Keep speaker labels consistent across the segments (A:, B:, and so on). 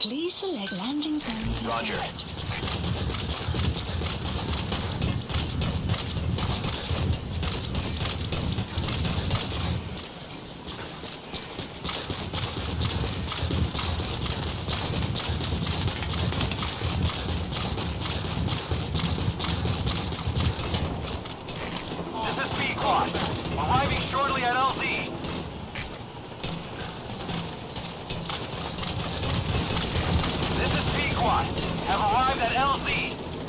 A: Please select landing zone.
B: Roger.
C: This is Pequod. Arriving shortly at LZ. This is Pequod. Have arrived at LZ.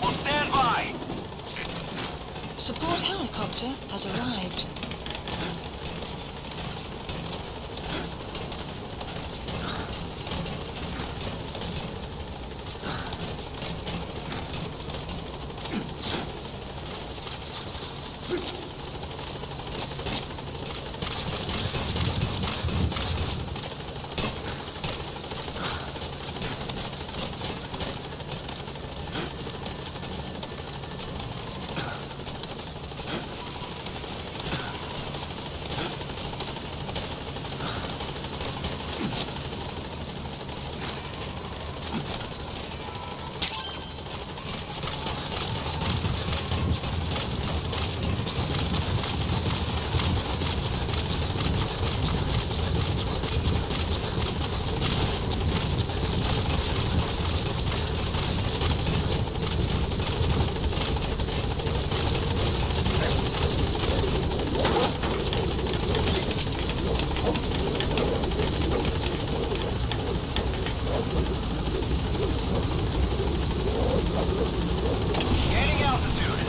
C: Will stand by.
A: Support helicopter has arrived.
C: Gaining altitude.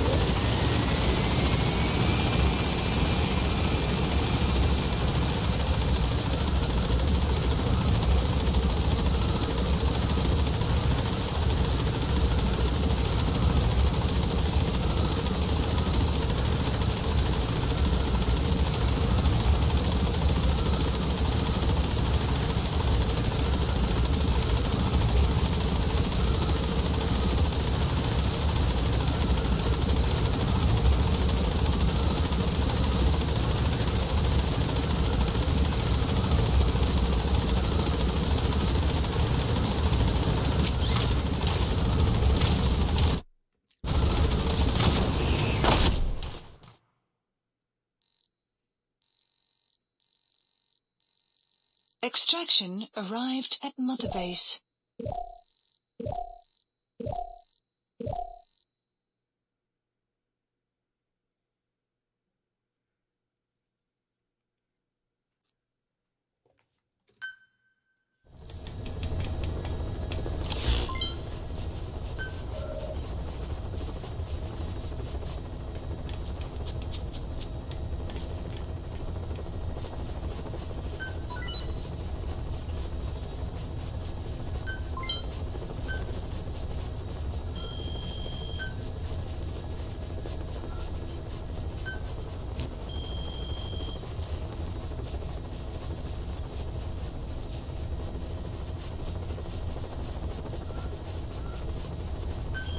A: Extraction arrived at Mother Base.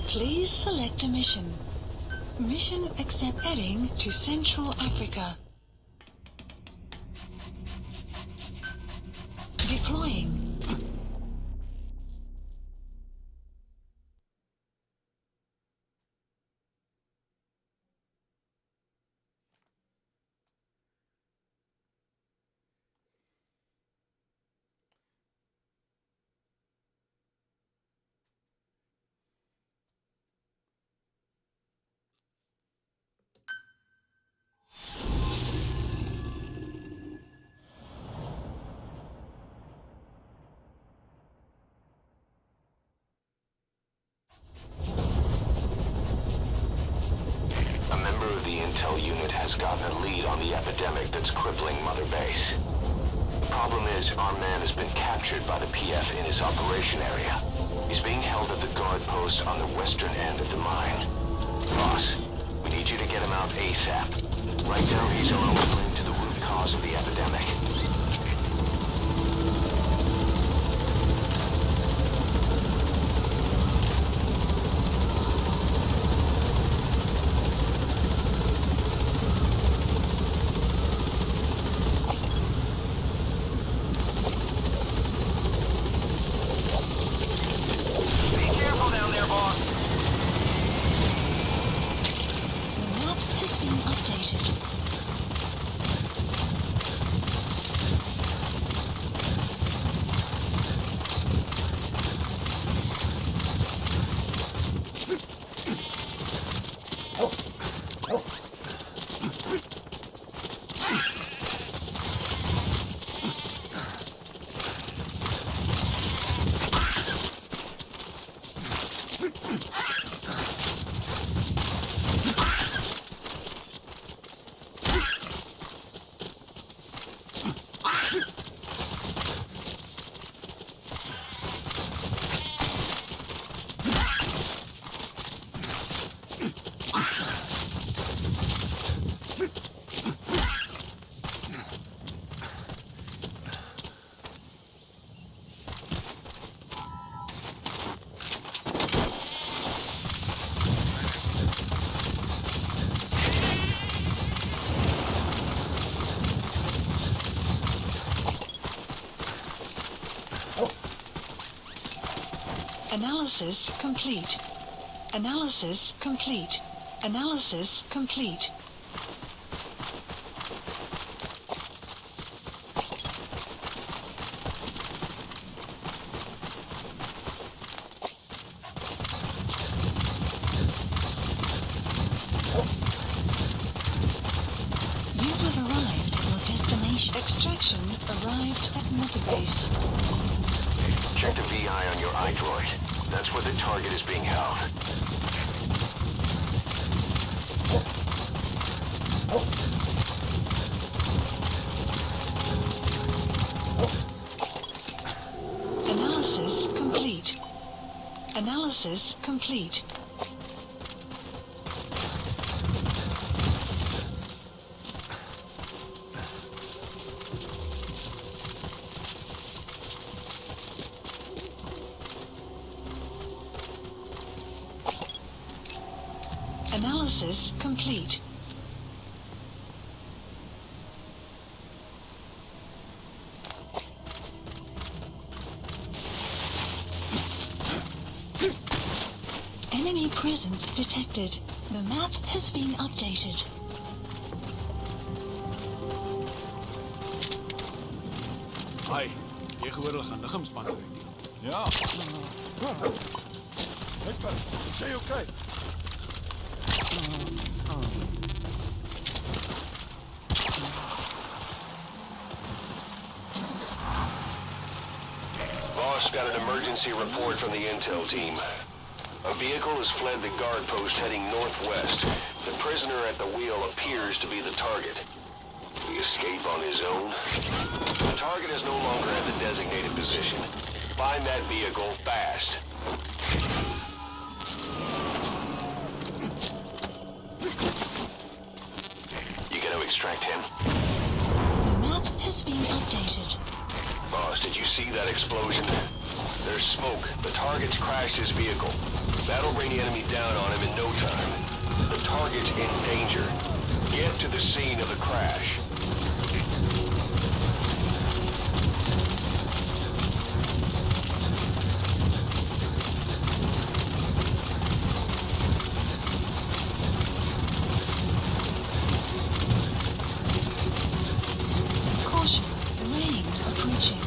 A: Please select a mission. Mission accept heading to Central Africa. Deploying.
B: Intel unit has gotten a lead on the epidemic that's crippling Mother Base. The problem is, our man has been captured by the PF in his operation area. He's being held at the guard post on the western end of the mine. Boss, we need you to get him out ASAP. Right now, he's our only link to the root cause of the epidemic.
A: updated. Analysis complete. Analysis complete. Analysis complete. You have arrived at your destination. Extraction arrived at Mother Base.
B: Check the VI on your iDroid. That's where the target is being held.
A: Analysis complete. Analysis complete. Analysis complete. Enemy presence detected. The map has been updated.
D: Hi, tegenwoordig gaan lichaamspantsering. Ja. Is hij oké?
B: Boss got an emergency report from the intel team. A vehicle has fled the guard post heading northwest. The prisoner at the wheel appears to be the target. Will he escape on his own? The target is no longer at the designated position. Find that vehicle fast. You gonna extract him?
A: The map has been updated.
B: Boss, did you see that explosion? There's smoke. The target's crashed his vehicle. That'll bring the enemy down on him in no time. The target's in danger. Get to the scene of the crash.
A: Caution, rain approaching.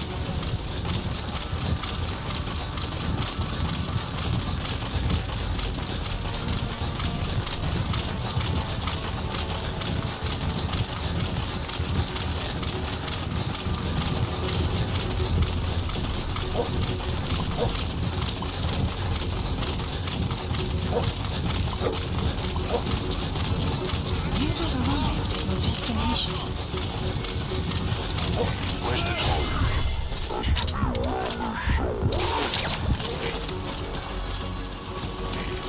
A: You have arrived at your destination.
B: Where's the drone?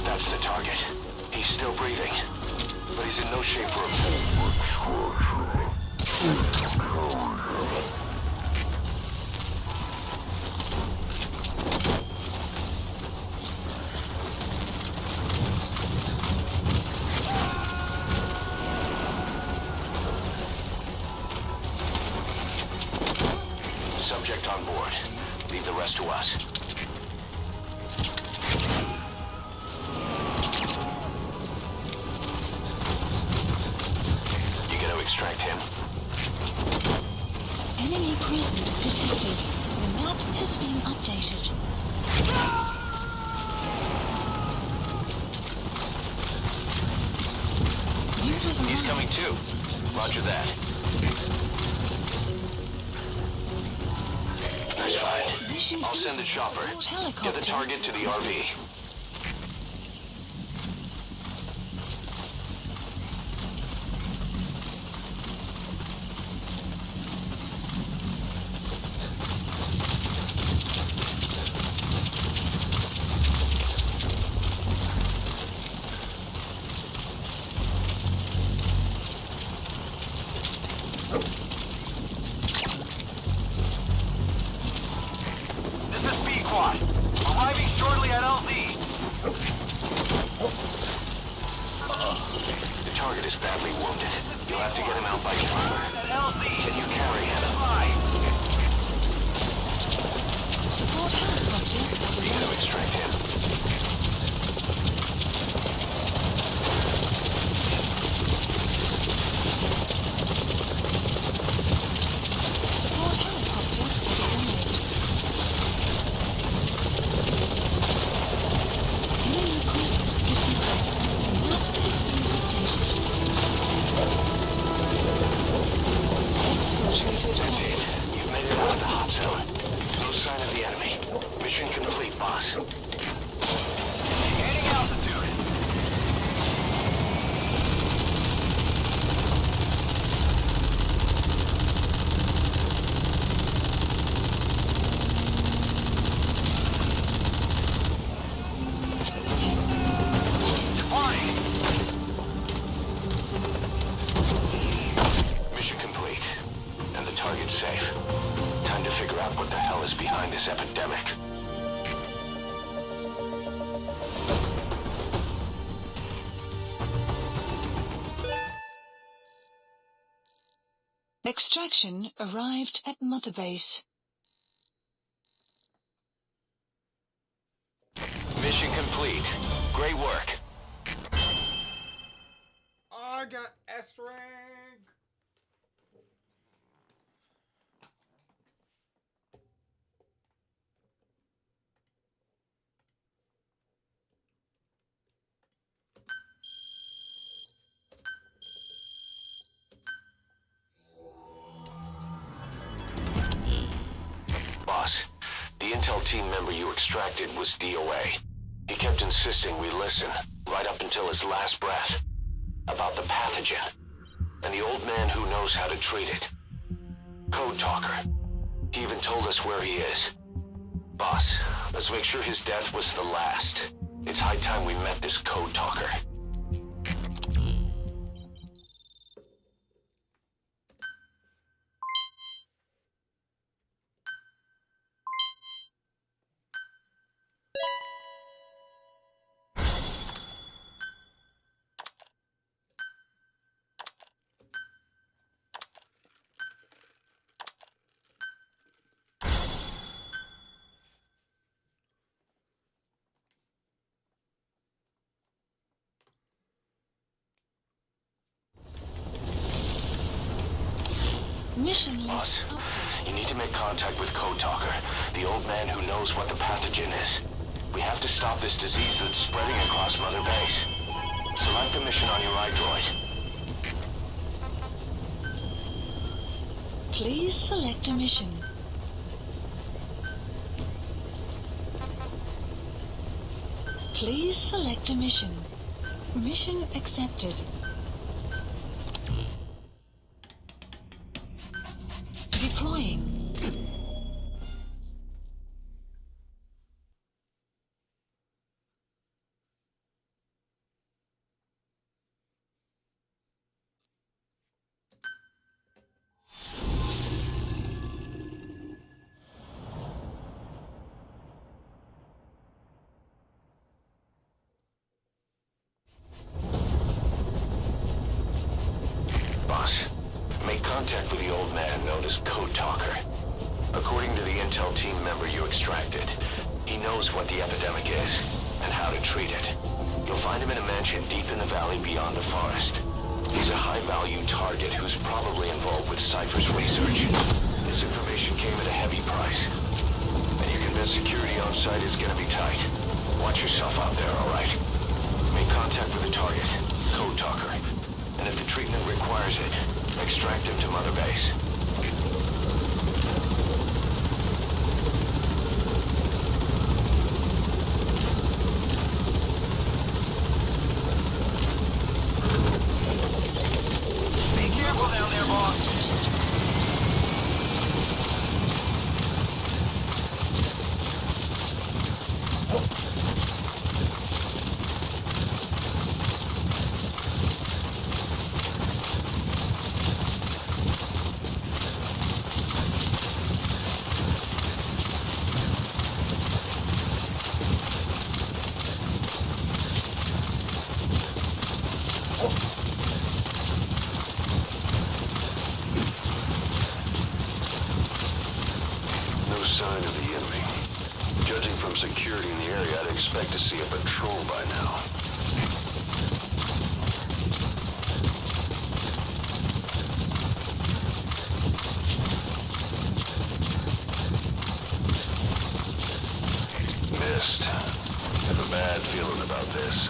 B: That's the target. He's still breathing, but he's in no shape for a subject on board. Leave the rest to us. extract him?
A: Enemy group detected. The map has been updated. You have
B: He's
A: arrived.
B: coming too. Roger that. Nice find.
A: Mission
B: I'll send the
A: Eagle
B: chopper.
A: support helicopter.
B: Get the target to the RV.
C: This is Pequod. Arriving shortly at LZ.
B: The target is badly wounded. You'll have to get him out by chopper.
C: At LZ.
B: Can you carry him?
C: Fine.
A: Support helicopter has
B: You gotta
A: arrived.
B: extract him.
A: Support helicopter has arrived. Enemy group detected. The map has been updated. Exfiltrated
B: That's
A: off.
B: it. You've made it out of the hot zone. No sign of the enemy. Mission complete, boss.
C: Gaining altitude. Departing.
B: Mission complete. And the target's safe. Time to figure out what the hell is behind this epidemic.
A: Extraction arrived at Mother Base.
B: Mission complete. Great work.
D: I got S-rank.
B: Boss, the intel team member you extracted was DOA. He kept insisting we listen, right up until his last breath, about the pathogen, and the old man who knows how to treat it. Code Talker. He even told us where he is. Boss, let's make sure his death was the last. It's high time we met this Code Talker.
A: Mission
B: Boss,
A: list updated.
B: you need to make contact with Code Talker, the old man who knows what the pathogen is. We have to stop this disease that's spreading across Mother Base. Select the mission on your iDroid.
A: Please select a mission. Please select a mission. Mission accepted. Deploying.
B: Boss, make contact with the old man known as Code Talker. According to the intel team member you extracted, he knows what the epidemic is and how to treat it. You'll find him in a mansion deep in the valley beyond the forest. He's a high-value target who's probably involved with Cypher's research. This information came at a heavy price. And you convinced security on site is gonna be tight. Watch yourself out there, alright? Make contact with the target, Code Talker. And if the treatment requires it, extract him to Mother Base.
C: Be careful down there, boss.
B: No sign of the enemy. Judging from security in the area, I'd expect to see a patrol by now. Missed. Have a bad feeling about this.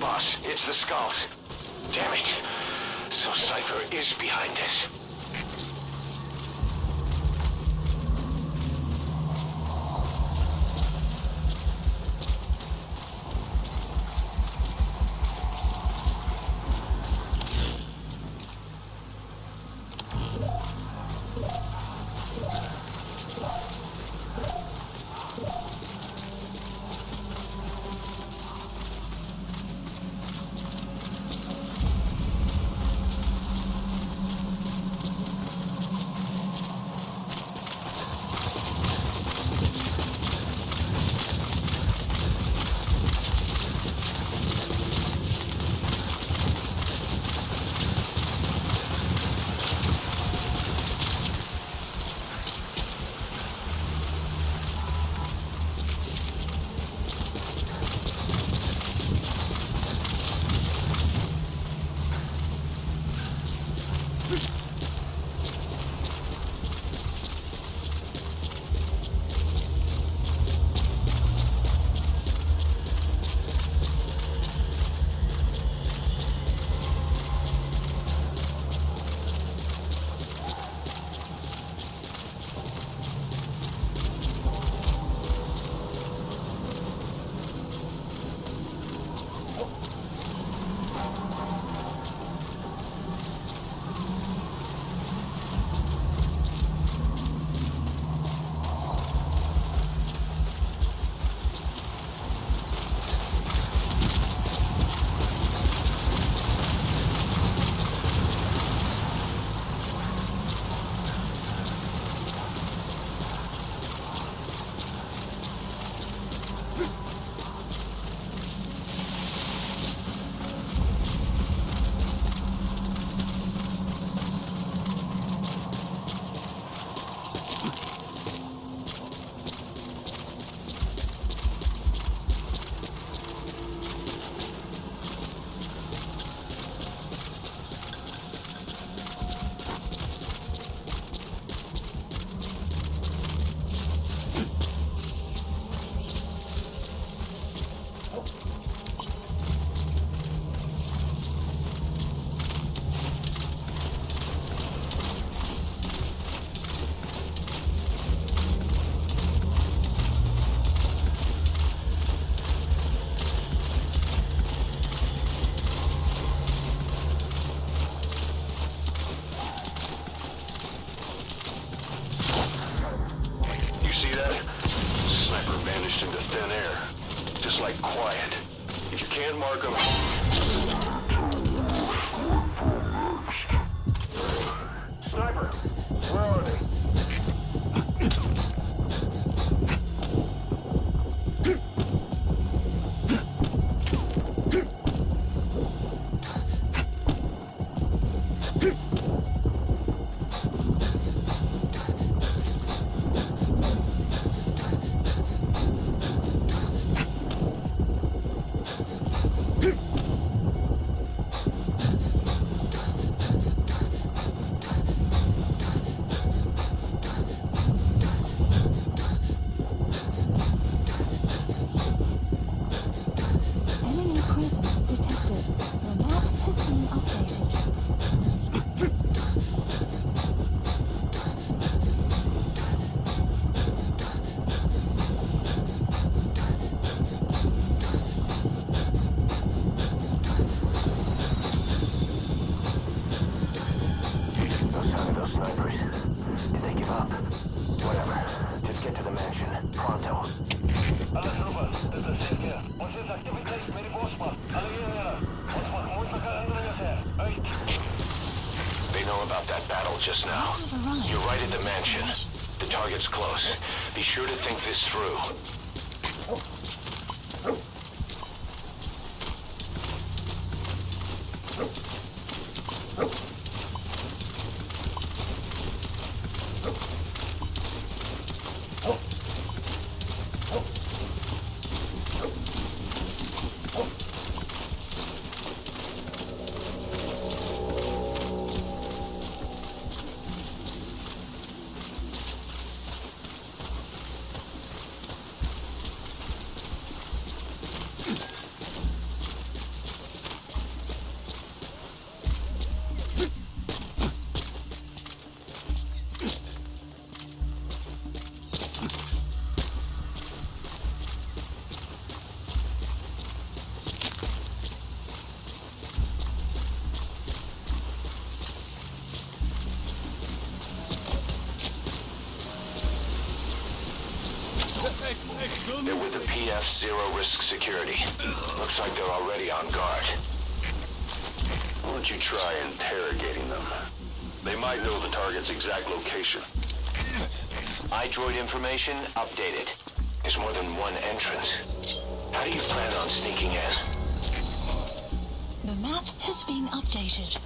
B: Boss, it's the Skulls. Damn it. So Cypher is behind this. that? Sniper vanished into thin air. Just like quiet. If you can't mark them... Sniper, where are they?
A: Enemy presence detected. The map has been updated.
B: No sign of those snipers. Did they give up? Whatever. Just get to the mansion. Pronto.
C: Alle Trooper, das ist Schiff hier. Uns ist Aktivität mit dem Großmann. Alle hierher. Uns machen muita Veränderungen her. Echt?
B: They know about that battle just now. You're right at the mansion. The target's close. Be sure to think this through. They're with the PF Zero Risk Security. Looks like they're already on guard. Why don't you try interrogating them? They might know the target's exact location. iDroid information updated. There's more than one entrance. How do you plan on sneaking in?
A: The map has been updated.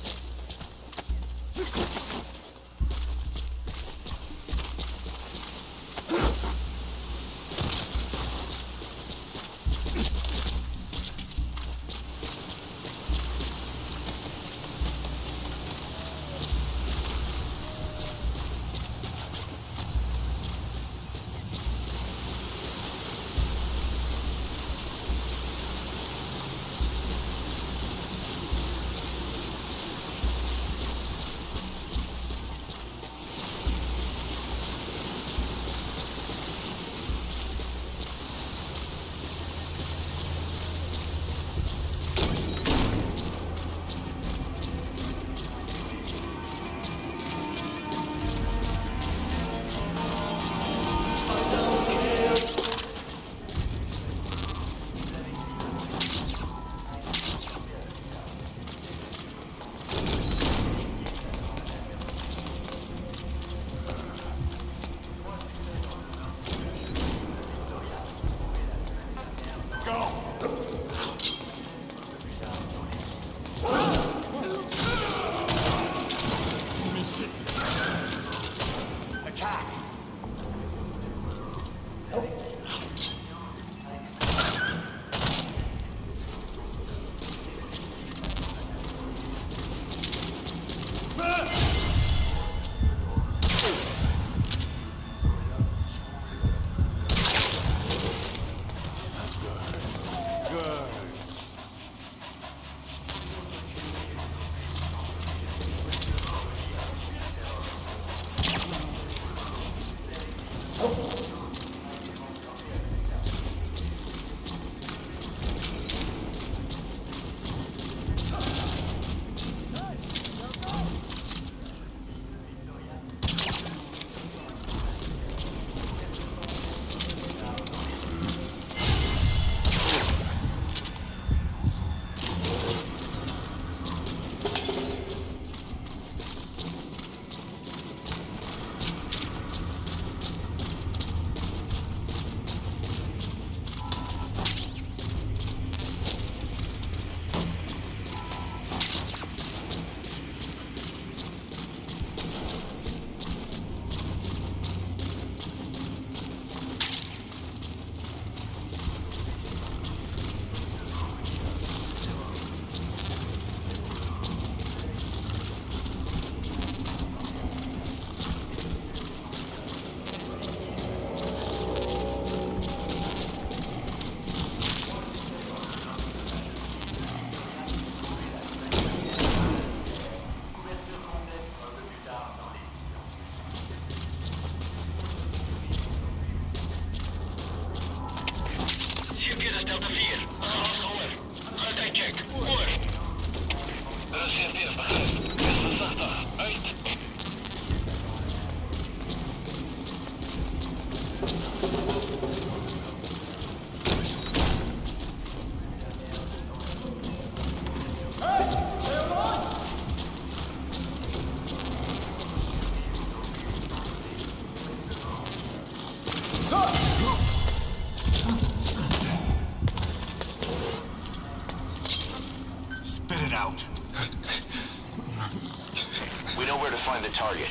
B: We know where to find the target.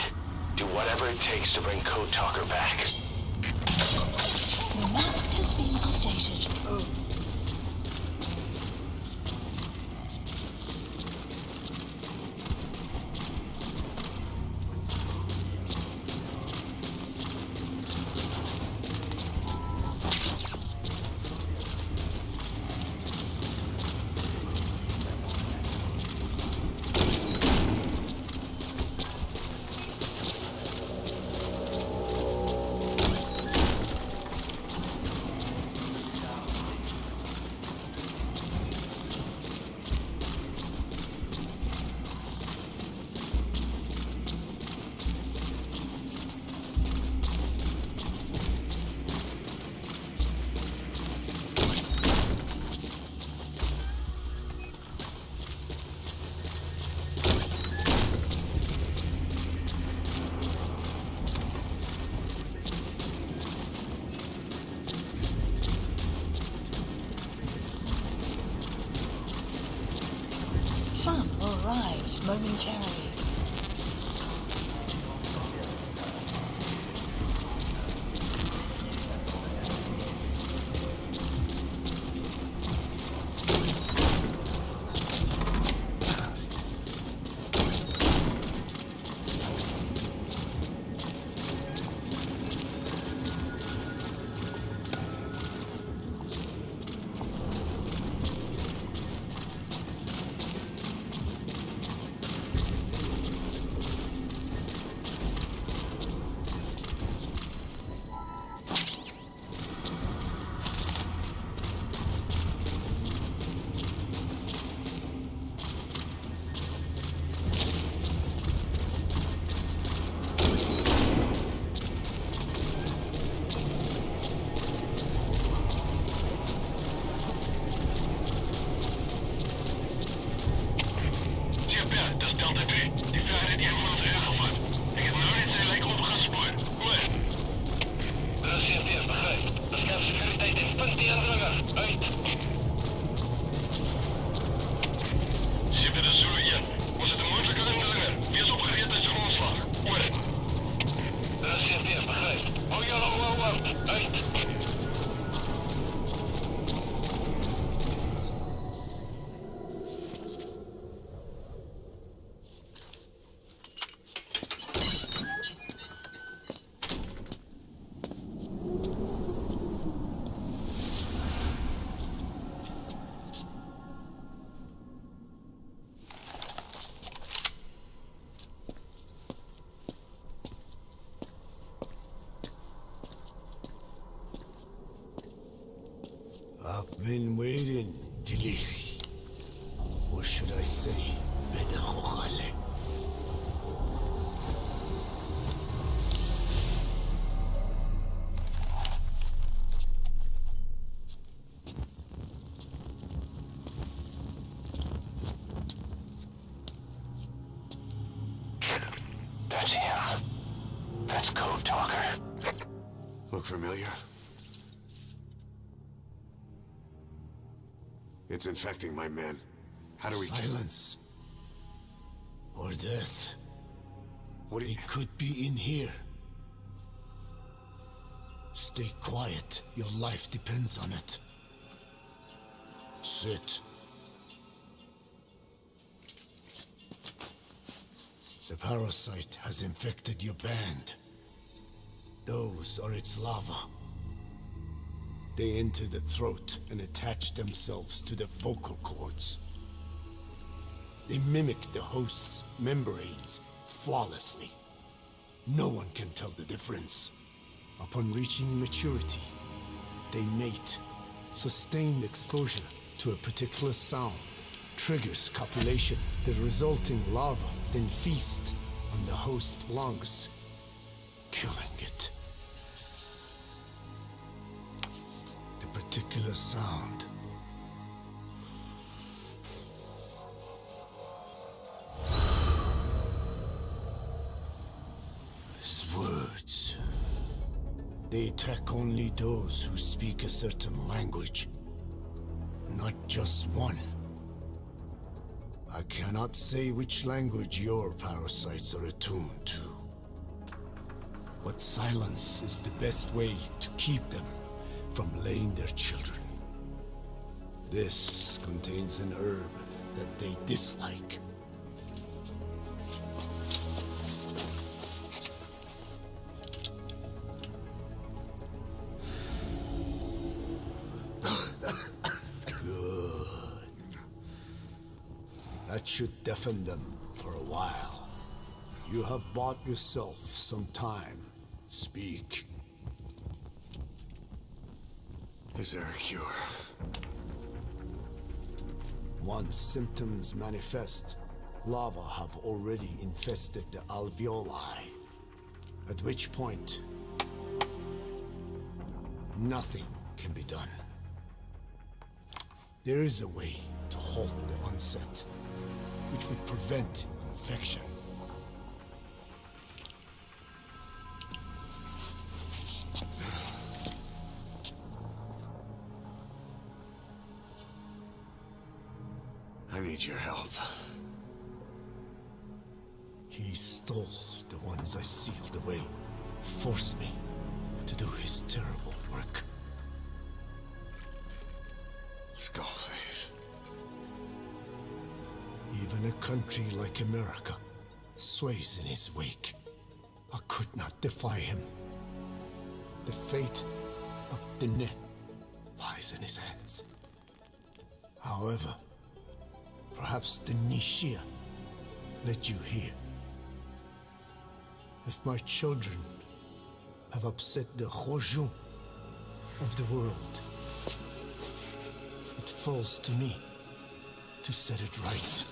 B: Do whatever it takes to bring Code Talker back.
A: The map has been updated. Sun will rise momentarily.
C: Dat is Delta 3. Die vrijheid die hebben we ons ingevat. Ik heb nou net zijn lijk op gaan sporen. Kom maar. Dat is CFDF, begrijp. Dat is jouw securiteit in punt die aan de gang. Uit. Zitten de Zulu in. Was het een moeilijke aanlanger? Wie is opgegeerd met zijn grondslag? Kom maar. Dat is CFDF, begrijp. Hou je al uit. Uit.
E: I've been waiting, Dilisi. Or should I say, Bedakhokale.
B: That's him. That's Code Talker.
F: Look familiar? It's infecting my men. How do we
E: Silence. Or death.
F: What do you...
E: It could be in here. Stay quiet. Your life depends on it. Sit. The parasite has infected your band. Those are its larvae. They enter the throat and attach themselves to the vocal cords. They mimic the host's membranes flawlessly. No one can tell the difference. Upon reaching maturity, they mate. Sustained exposure to a particular sound triggers copulation. The resulting larva then feast on the host lungs, killing it. The particular sound is words. They attack only those who speak a certain language, not just one. I cannot say which language your parasites are attuned to. But silence is the best way to keep them from laying their children. This contains an herb that they dislike. Good. That should deafen them for a while. You have bought yourself some time. Speak.
F: Is there a cure?
E: Once symptoms manifest, lava have already infested the alveoli. At which point, nothing can be done. There is a way to halt the onset, which would prevent infection.
F: I need your help.
E: He stole the ones I sealed away, forced me to do his terrible work.
F: Skullface.
E: Even a country like America sways in his wake. I could not defy him. The fate of Dine lies in his hands. However, perhaps the Nishia led you here. If my children have upset the Hojun of the world, it falls to me to set it right.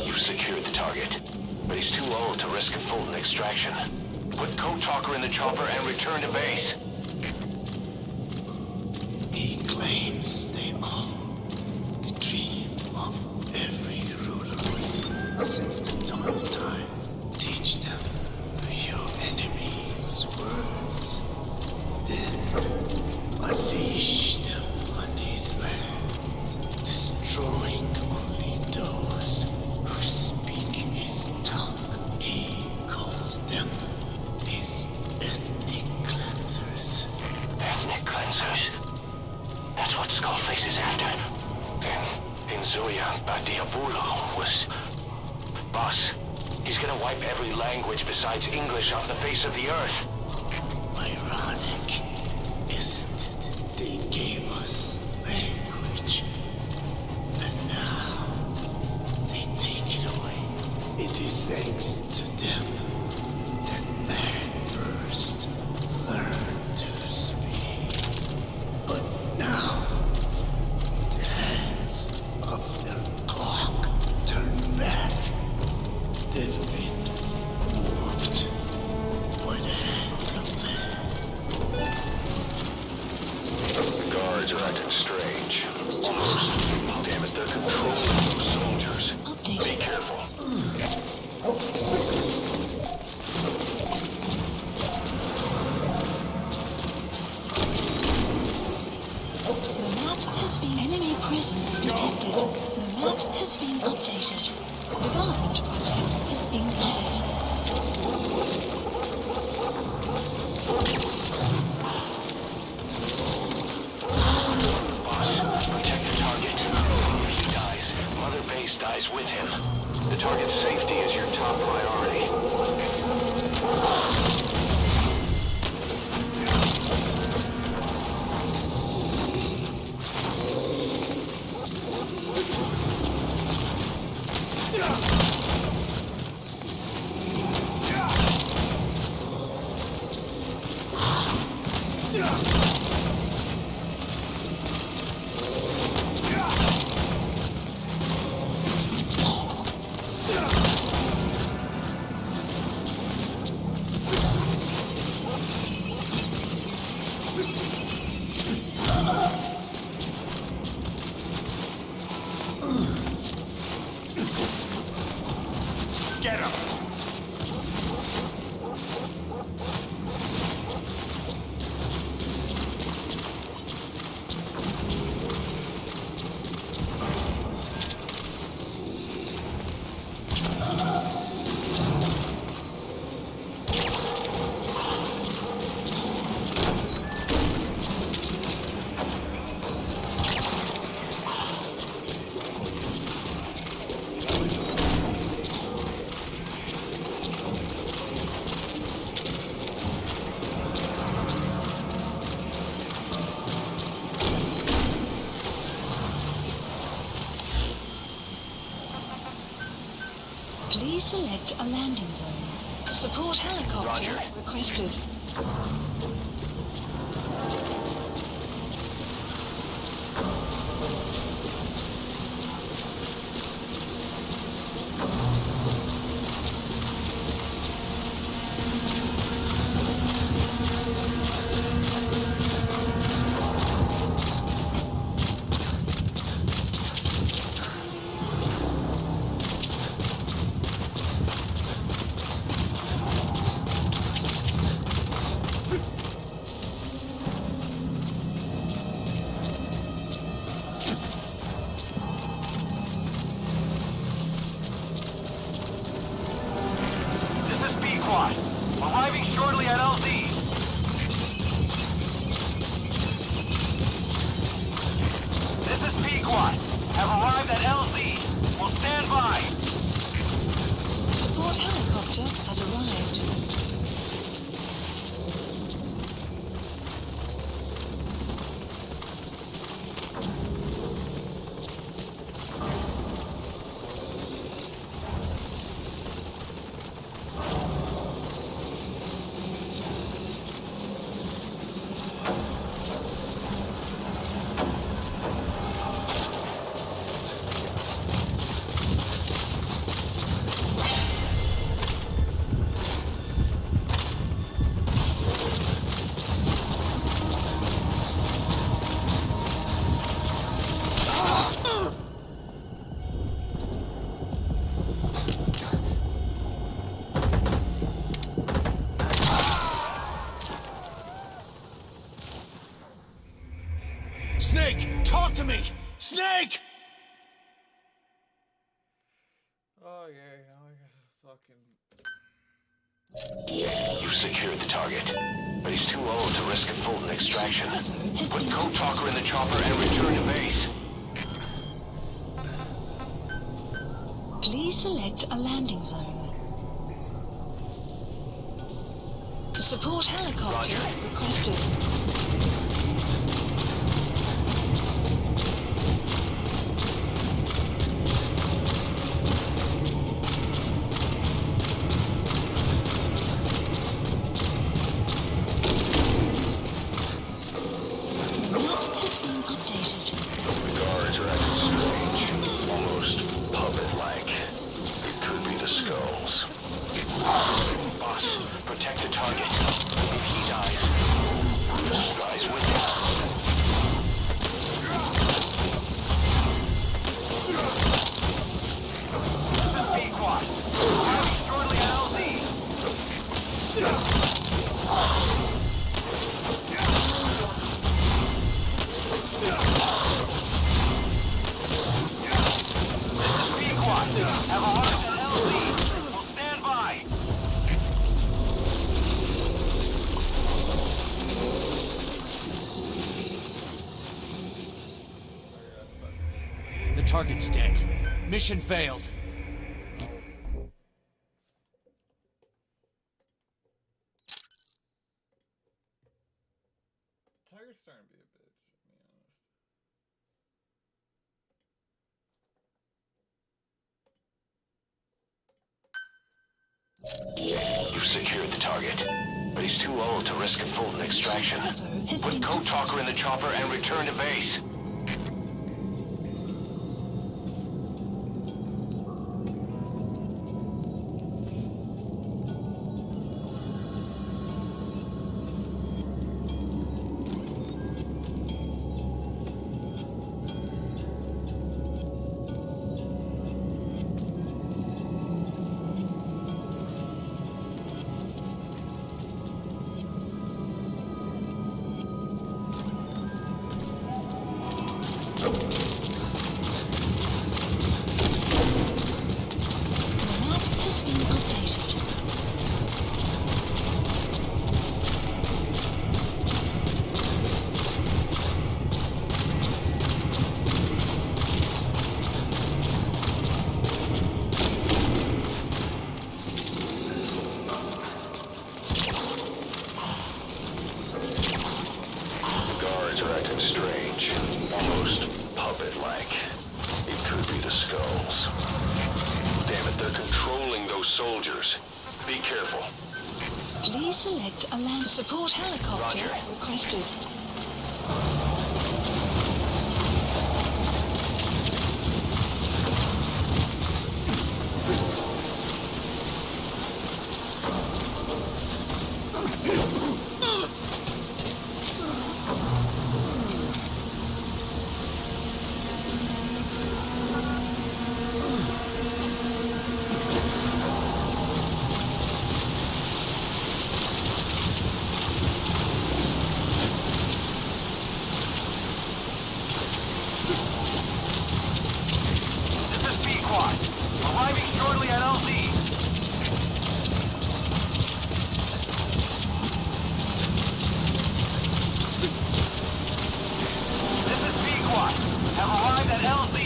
B: You've secured the target, but he's too old to risk a Fulton extraction. Put Code Talker in the chopper and return to base.
E: He claims they are the dream of every ruler since the dawn of time. Teach them your enemy's words, then unleash them on his lands, destroying only those who speak his tongue. He calls them his ethnic cleansers.
B: Ethnic cleansers? That's what Skullface is after. Then, Inzuya Badiabulo was... Boss, he's gonna wipe every language besides English off the face of the earth.
E: Ironic, isn't it? They gave us language, and now they take it away. It is thanks to them that man first learned to speak. But now, the hands of their clock turn back. They've been warped by the hands of man.
B: The guards are acting strange. Almost. Damn it, they're controlling those soldiers.
A: Update.
B: Be careful.
A: The map has been enemy presence detected. The map has been updated. Development project is being planned.
B: Boss, protect the target. If he dies, Mother Base dies with him. The target's safety is your top priority.
F: Get him!
A: Please select a landing zone. Support helicopter
B: Roger.
A: requested.
C: This is Pequod. Arriving shortly at LZ. This is Pequod. Have arrived at LZ. Will stand by.
A: Support helicopter has arrived.
F: Snake, talk to me! Snake!
D: Oh yeah, I gotta fucking.
B: You've secured the target, but he's too old to risk a Fulton extraction. Put Code Talker in the chopper and return to base.
A: Please select a landing zone. Support helicopter
B: Roger.
A: requested. Map has been updated.
B: The guards are acting strange, almost puppet-like. It could be the skulls. Boss, protect the target. If he dies, he dies with him.
C: This is Pequod. Arriving shortly at LZ. This is Pequod. Have arrived at LZ. Will stand by.
F: The target's dead. Mission failed.
D: Tiger's starting to be a bitch, to be honest.
B: You've secured the target, but he's too old to risk a Fulton extraction. Put Code Talker in the chopper and return to base. soldiers. Be careful.
A: Please select a land support helicopter
B: Roger.
A: requested.
C: This is B-Quad. Arriving shortly at LZ. This is B-Quad. Have arrived at LZ.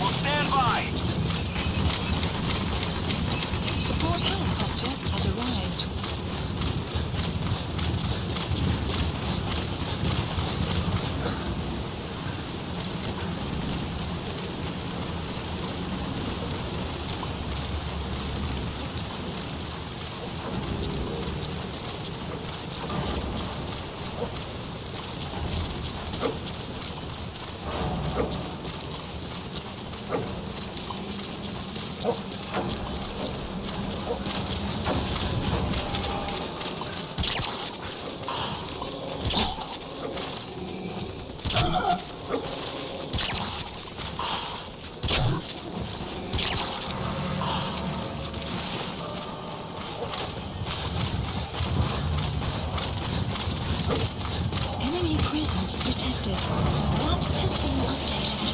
C: Will stand by.
A: Support helicopter has arrived. Enemy presence detected. Map has been updated.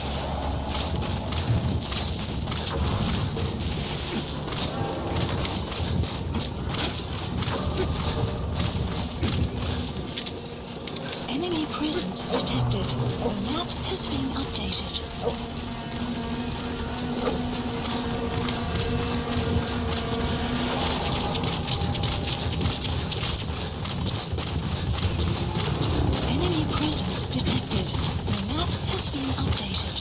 A: Enemy presence detected. The map has been updated. Enemy presence detected. The map has been updated.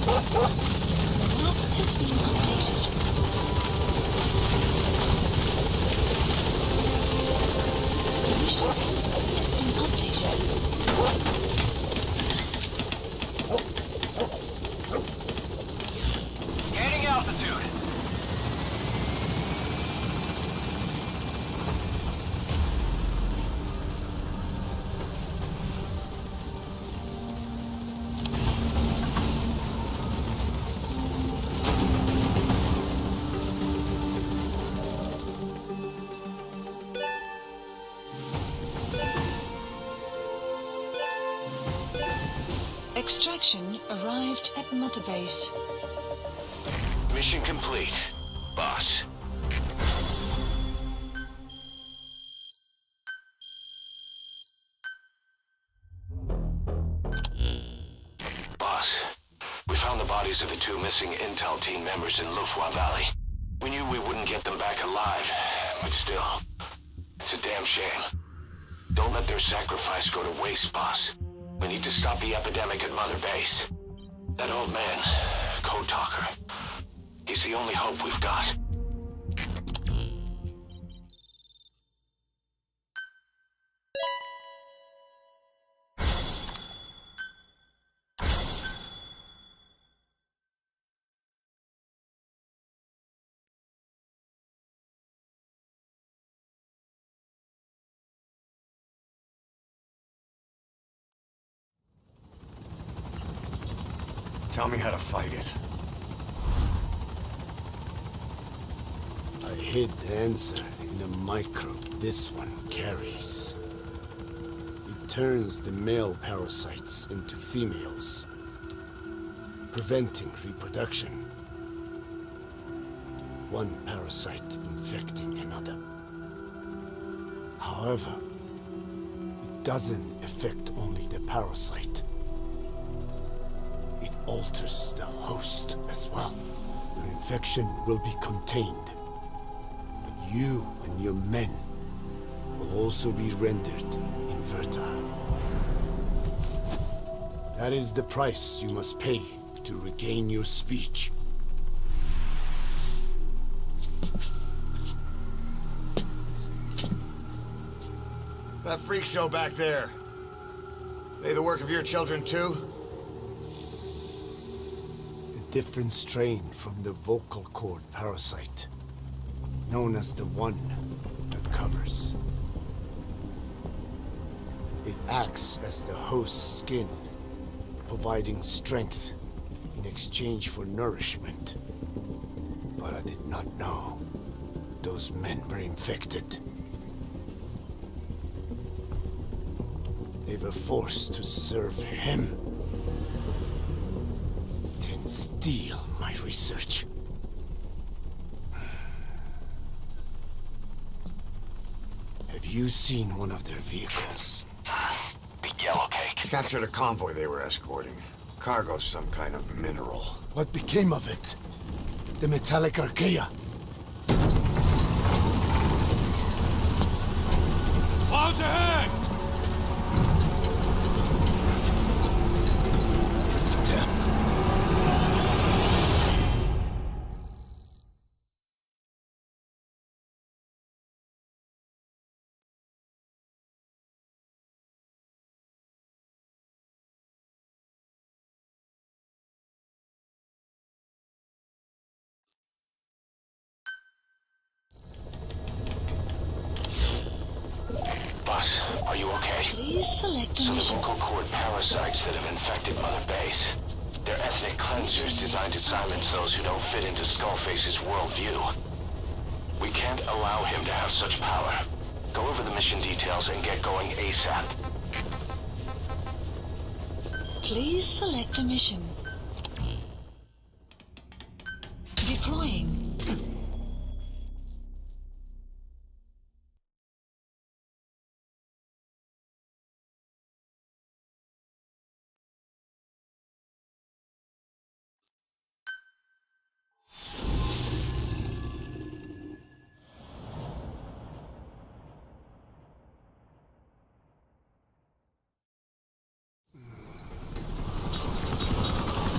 A: The map has been updated. Mission has been updated.
C: Gaining altitude.
A: Extraction arrived at Mother Base.
B: Mission complete, boss. Boss, we found the bodies of the two missing Intel team members in Lufwa Valley. We knew we wouldn't get them back alive, but still, it's a damn shame. Don't let their sacrifice go to waste, boss. We need to stop the epidemic at Mother Base. That old man, Code Talker, he's the only hope we've got.
F: Tell me how to fight it.
E: I hid the answer in a microbe this one carries. It turns the male parasites into females, preventing reproduction. One parasite infecting another. However, it doesn't affect only the parasite. It alters the host as well. Your infection will be contained, but you and your men will also be rendered infertile. That is the price you must pay to regain your speech.
G: That freak show back there. They the work of your children too?
E: A different strain from the vocal cord parasite, known as the one that covers. It acts as the host's skin, providing strength in exchange for nourishment. But I did not know those men were infected. They were forced to serve him, then steal my research. Have you seen one of their vehicles?
B: Big yellow cake.
G: Captured a convoy they were escorting. Cargo's some kind of mineral.
E: What became of it? The metallic archaea?
F: Clouds ahead!
E: It's them.
B: Boss, are you okay?
A: Please select a
B: So the
A: mission.
B: vocal cord parasites that have infected Mother Base. They're ethnic cleansers designed to silence those who don't fit into Skullface's worldview. We can't allow him to have such power. Go over the mission details and get going ASAP.
A: Please select a mission. Deploying.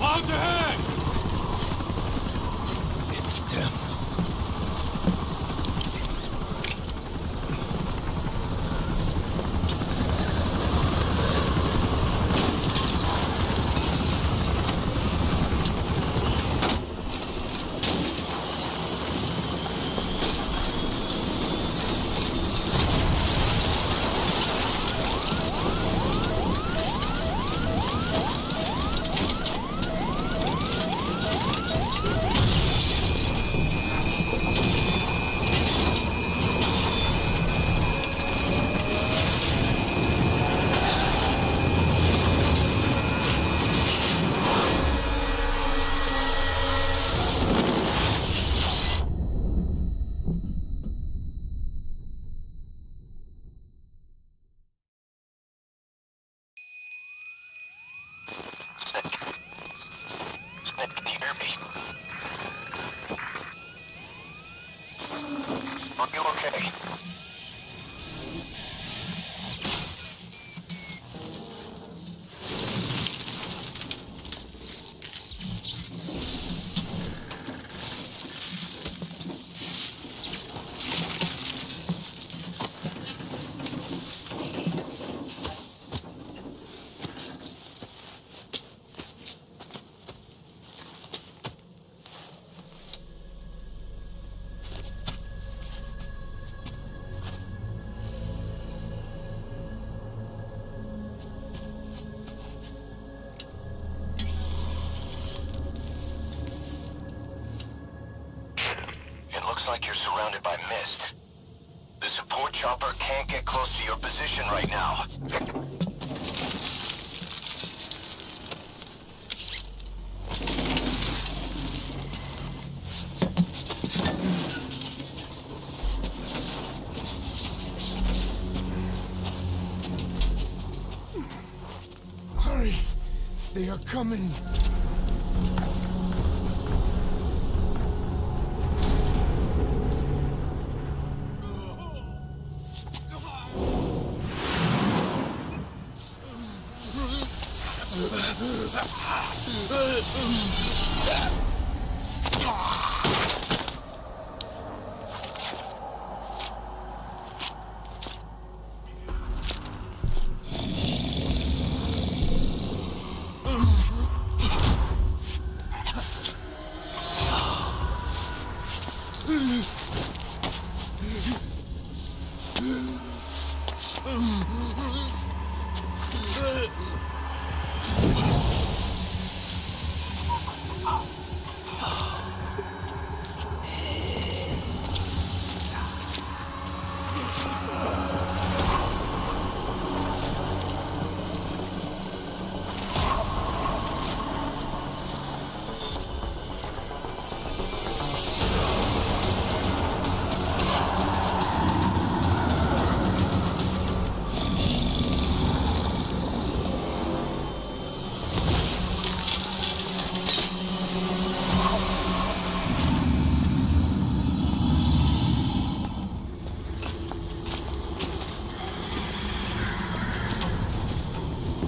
F: Clouds ahead!
E: It's them.
B: Snake, can you hear me? Are you okay? It looks like you're surrounded by mist. The support chopper can't get close to your position right now.
E: Hurry! They are coming!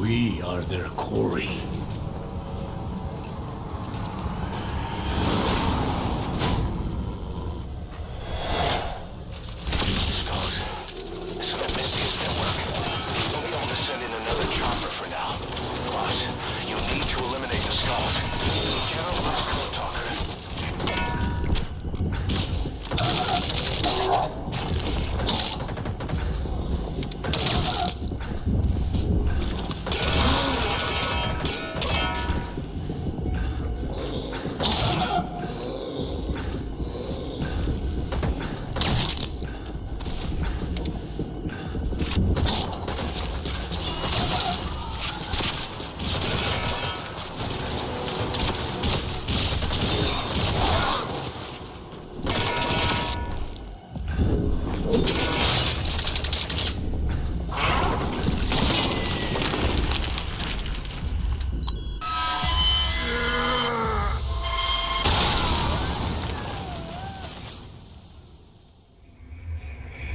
E: We are their quarry.
B: So that Misty is their work. We won't be able to send in another chopper for now. Boss, you need to eliminate the skulls. General last code talker.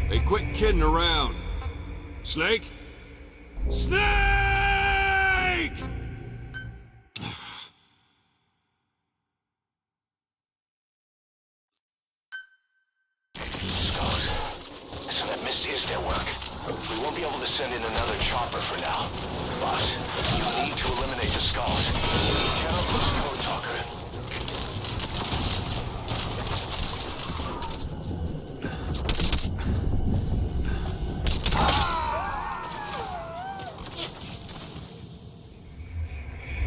F: Hey, quit kidding around. Snake? Snake!
B: So that Misty is their work. We won't be able to send in another chopper for now. Boss, you need to eliminate the skulls. General last code talker.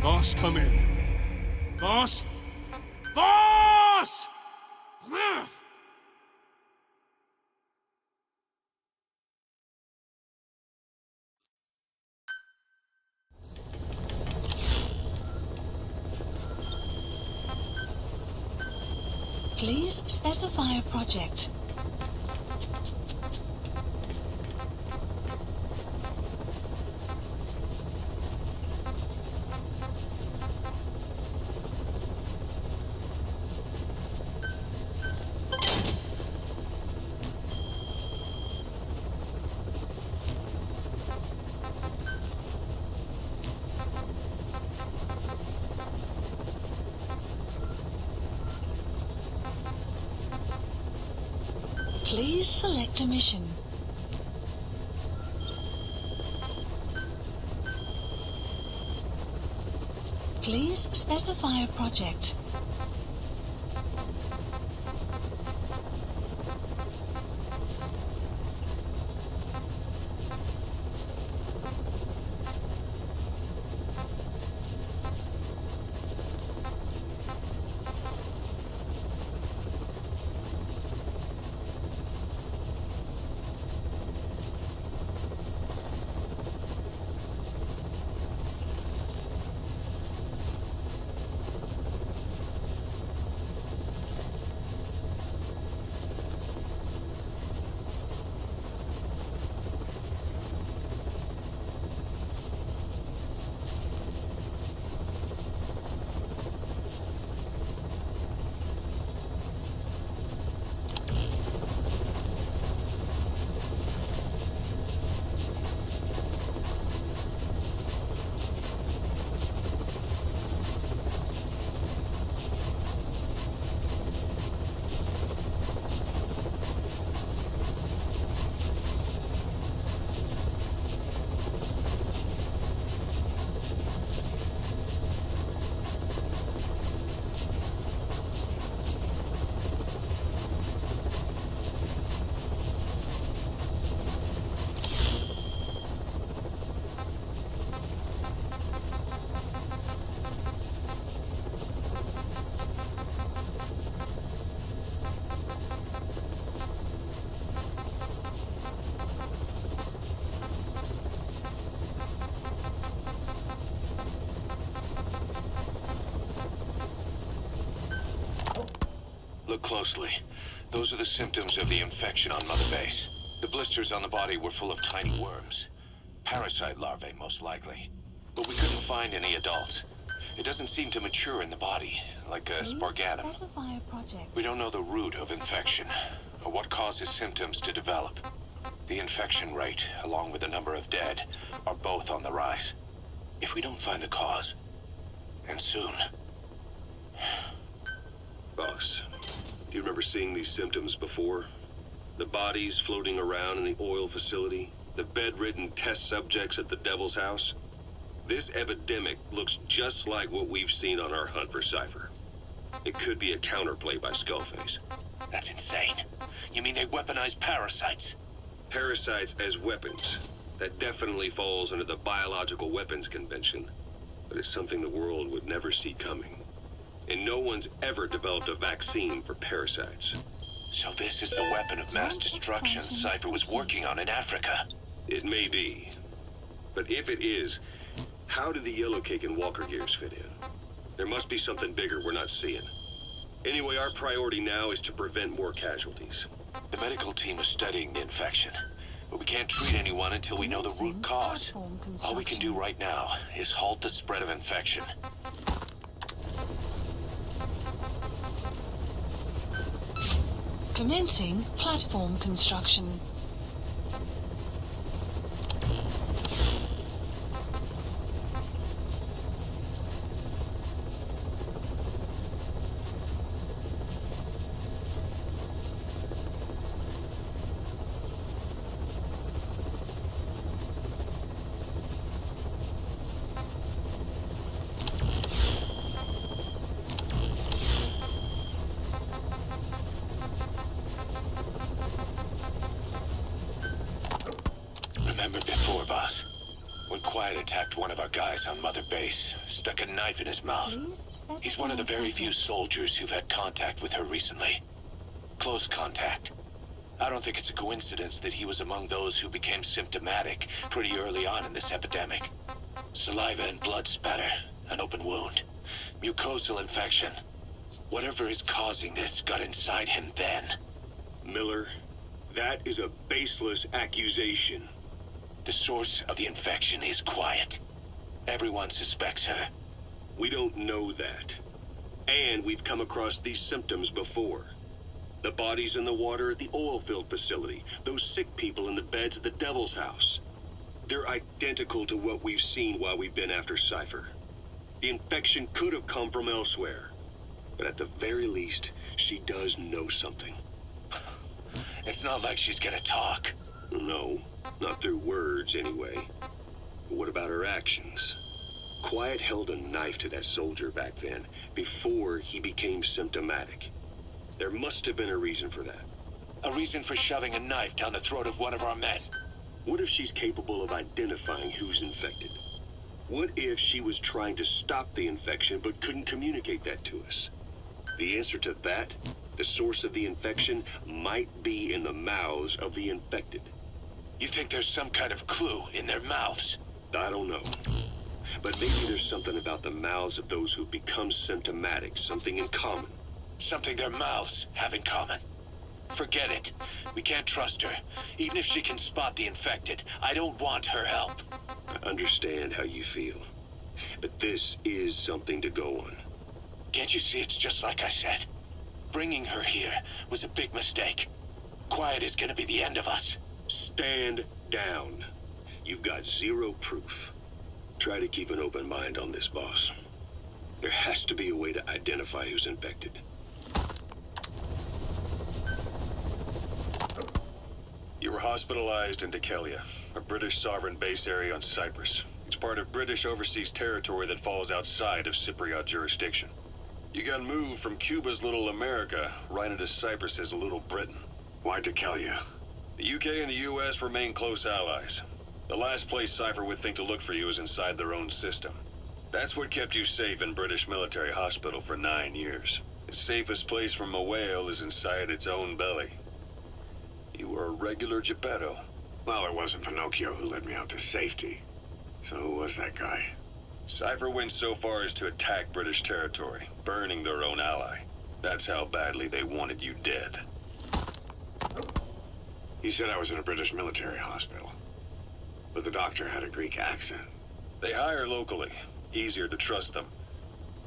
F: Boss, come in. Boss? Boss!
A: Please specify a project. Please select a mission. Please specify a project.
B: Look closely. Those are the symptoms of the infection on Mother Base. The blisters on the body were full of tiny worms. Parasite larvae, most likely. But we couldn't find any adults. It doesn't seem to mature in the body, like a Spargatum.
A: Specify a project.
B: We don't know the root of infection, or what causes symptoms to develop. The infection rate, along with the number of dead, are both on the rise. If we don't find the cause, and soon...
H: Boss, do you remember seeing these symptoms before? The bodies floating around in the oil facility, the bedridden test subjects at the Devil's House? This epidemic looks just like what we've seen on our hunt for Cypher. It could be a counterplay by Skullface.
B: That's insane. You mean they weaponize parasites?
H: Parasites as weapons. That definitely falls under the Biological Weapons Convention. But it's something the world would never see coming. And no one's ever developed a vaccine for parasites.
B: So this is the weapon of mass destruction Cypher was working on in Africa.
H: It may be. But if it is, how do the Yellow Cake and Walker Gears fit in? There must be something bigger we're not seeing. Anyway, our priority now is to prevent more casualties.
B: The medical team is studying the infection, but we can't treat anyone until we know the root cause. All we can do right now is halt the spread of infection.
A: Commencing platform construction.
B: Remember before, boss? When Quiet attacked one of our guys on Mother Base, stuck a knife in his mouth. He's one of the very few soldiers who've had contact with her recently. Close contact. I don't think it's a coincidence that he was among those who became symptomatic pretty early on in this epidemic. Saliva and blood spatter, an open wound, mucosal infection. Whatever is causing this got inside him then.
H: Miller, that is a baseless accusation.
B: The source of the infection is Quiet. Everyone suspects her.
H: We don't know that. And we've come across these symptoms before. The bodies in the water at the oil-filled facility. Those sick people in the beds at the Devil's House. They're identical to what we've seen while we've been after Cypher. The infection could have come from elsewhere. But at the very least, she does know something.
B: It's not like she's gonna talk.
H: No, not through words anyway. But what about her actions? Quiet held a knife to that soldier back then, before he became symptomatic. There must have been a reason for that.
B: A reason for shoving a knife down the throat of one of our men.
H: What if she's capable of identifying who's infected? What if she was trying to stop the infection but couldn't communicate that to us? The answer to that, the source of the infection, might be in the mouths of the infected.
B: You think there's some kind of clue in their mouths?
H: I don't know. But maybe there's something about the mouths of those who become symptomatic, something in common.
B: Something their mouths have in common. Forget it. We can't trust her. Even if she can spot the infected, I don't want her help.
H: I understand how you feel. But this is something to go on.
B: Can't you see it's just like I said? Bringing her here was a big mistake. Quiet is gonna be the end of us.
H: Stand down. You've got zero proof. Try to keep an open mind on this, boss. There has to be a way to identify who's infected. You were hospitalized in Dekelia, a British sovereign base area on Cyprus. It's part of British overseas territory that falls outside of Cypriot jurisdiction. You got moved from Cuba's Little America right into Cyprus's Little Britain. Why Dekelia? The UK and the US remain close allies. The last place Cypher would think to look for you is inside their own system. That's what kept you safe in British military hospital for 9 years. The safest place from a whale is inside its own belly. You were a regular Geppetto.
I: Well, it wasn't Pinocchio who led me out to safety. So who was that guy?
H: Cypher went so far as to attack British territory, burning their own ally. That's how badly they wanted you dead.
I: You said I was in a British military hospital, but the doctor had a Greek accent.
H: They hire locally. Easier to trust them.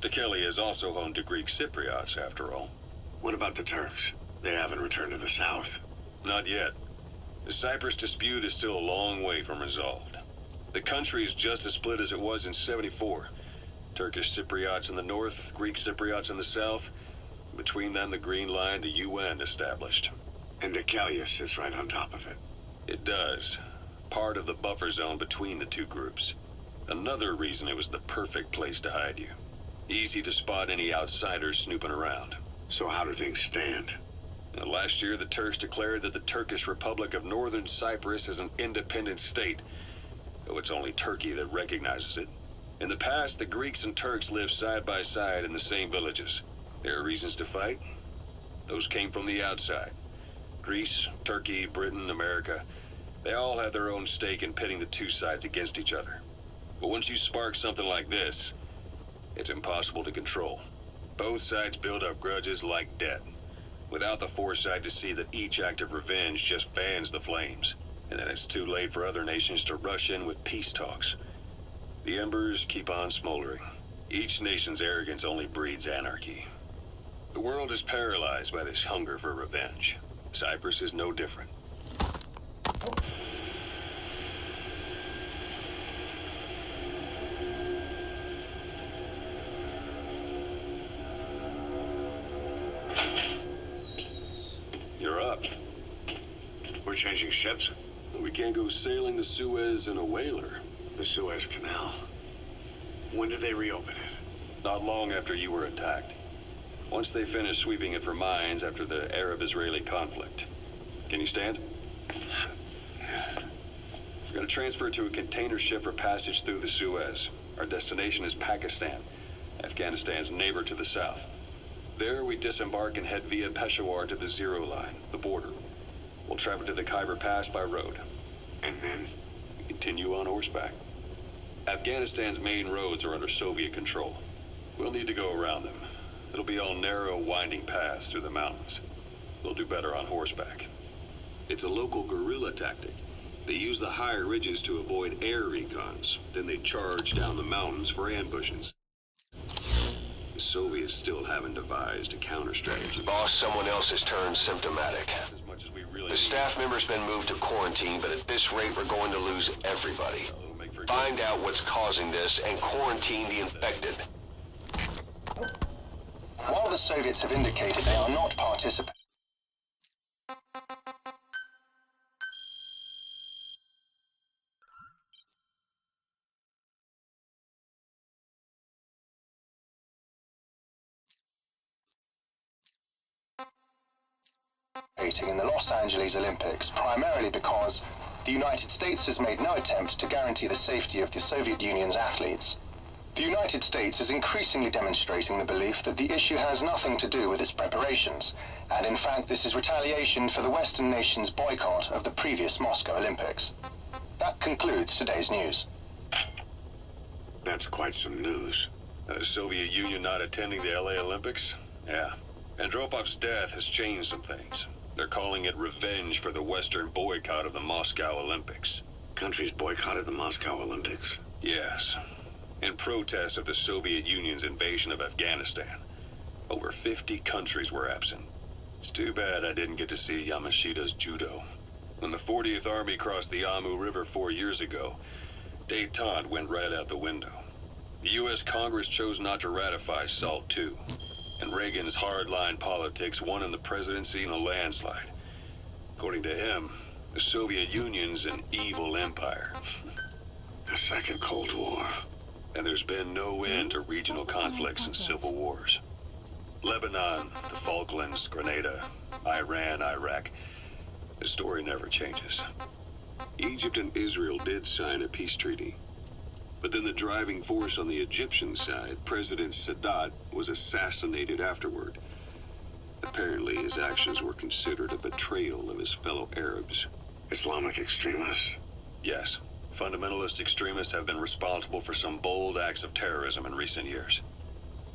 H: Dikelia is also home to Greek Cypriots, after all.
I: What about the Turks? They haven't returned to the south.
H: Not yet. The Cyprus dispute is still a long way from resolved. The country is just as split as it was in '74. Turkish Cypriots in the north, Greek Cypriots in the south. Between them, the Green Line, the UN established.
I: And Dikelia sits right on top of it.
H: It does. Part of the buffer zone between the two groups. Another reason it was the perfect place to hide you. Easy to spot any outsiders snooping around.
I: So how do things stand?
H: Last year, the Turks declared that the Turkish Republic of Northern Cyprus is an independent state, though it's only Turkey that recognizes it. In the past, the Greeks and Turks lived side by side in the same villages. There are reasons to fight. Those came from the outside. Greece, Turkey, Britain, America, they all had their own stake in pitting the two sides against each other. But once you spark something like this, it's impossible to control. Both sides build up grudges like debt, without the foresight to see that each act of revenge just fans the flames, and then it's too late for other nations to rush in with peace talks. The embers keep on smoldering. Each nation's arrogance only breeds anarchy. The world is paralyzed by this hunger for revenge. Cyprus is no different. You're up.
I: We're changing ships?
H: We can't go sailing the Suez in a whaler.
I: The Suez Canal. When did they reopen it?
H: Not long after you were attacked. Once they finished sweeping it for mines after the Arab-Israeli conflict. Can you stand? We're going to transfer to a container ship for passage through the Suez. Our destination is Pakistan, Afghanistan's neighbor to the south. There we disembark and head via Peshawar to the Zero Line, the border. We'll travel to the Khyber Pass by road.
I: And then?
H: We continue on horseback. Afghanistan's main roads are under Soviet control. We'll need to go around them. It'll be all narrow, winding paths through the mountains. We'll do better on horseback. It's a local guerrilla tactic. They use the higher ridges to avoid air recons. Then they charge down the mountains for ambushes. The Soviets still haven't devised a counter-strategy.
B: Boss, someone else has turned symptomatic.
H: As much as we really
B: The staff member's been moved to quarantine, but at this rate, we're going to lose everybody. Find out what's causing this and quarantine the infected.
J: While the Soviets have indicated they are not participating, in the Los Angeles Olympics, primarily because the United States has made no attempt to guarantee the safety of the Soviet Union's athletes. The United States is increasingly demonstrating the belief that the issue has nothing to do with its preparations, and in fact this is retaliation for the Western nations' boycott of the previous Moscow Olympics. That concludes today's news.
I: That's quite some news.
H: The Soviet Union not attending the LA Olympics? Yeah. Andropov's death has changed some things. They're calling it revenge for the Western boycott of the Moscow Olympics.
I: Countries boycotted the Moscow Olympics?
H: Yes. In protest of the Soviet Union's invasion of Afghanistan. Over 50 countries were absent. It's too bad I didn't get to see Yamashita's judo. When the 40th Army crossed the Amu River 4 years ago, détente went right out the window. The U.S. Congress chose not to ratify SALT II, and Reagan's hardline politics won him the presidency in a landslide. According to him, the Soviet Union's an evil empire.
I: The Second Cold War.
H: And there's been no end to regional conflicts and civil wars. Lebanon, the Falklands, Grenada, Iran, Iraq. The story never changes. Egypt and Israel did sign a peace treaty. But then the driving force on the Egyptian side, President Sadat, was assassinated afterward. Apparently his actions were considered a betrayal of his fellow Arabs.
I: Islamic extremists?
H: Yes. Fundamentalist extremists have been responsible for some bold acts of terrorism in recent years.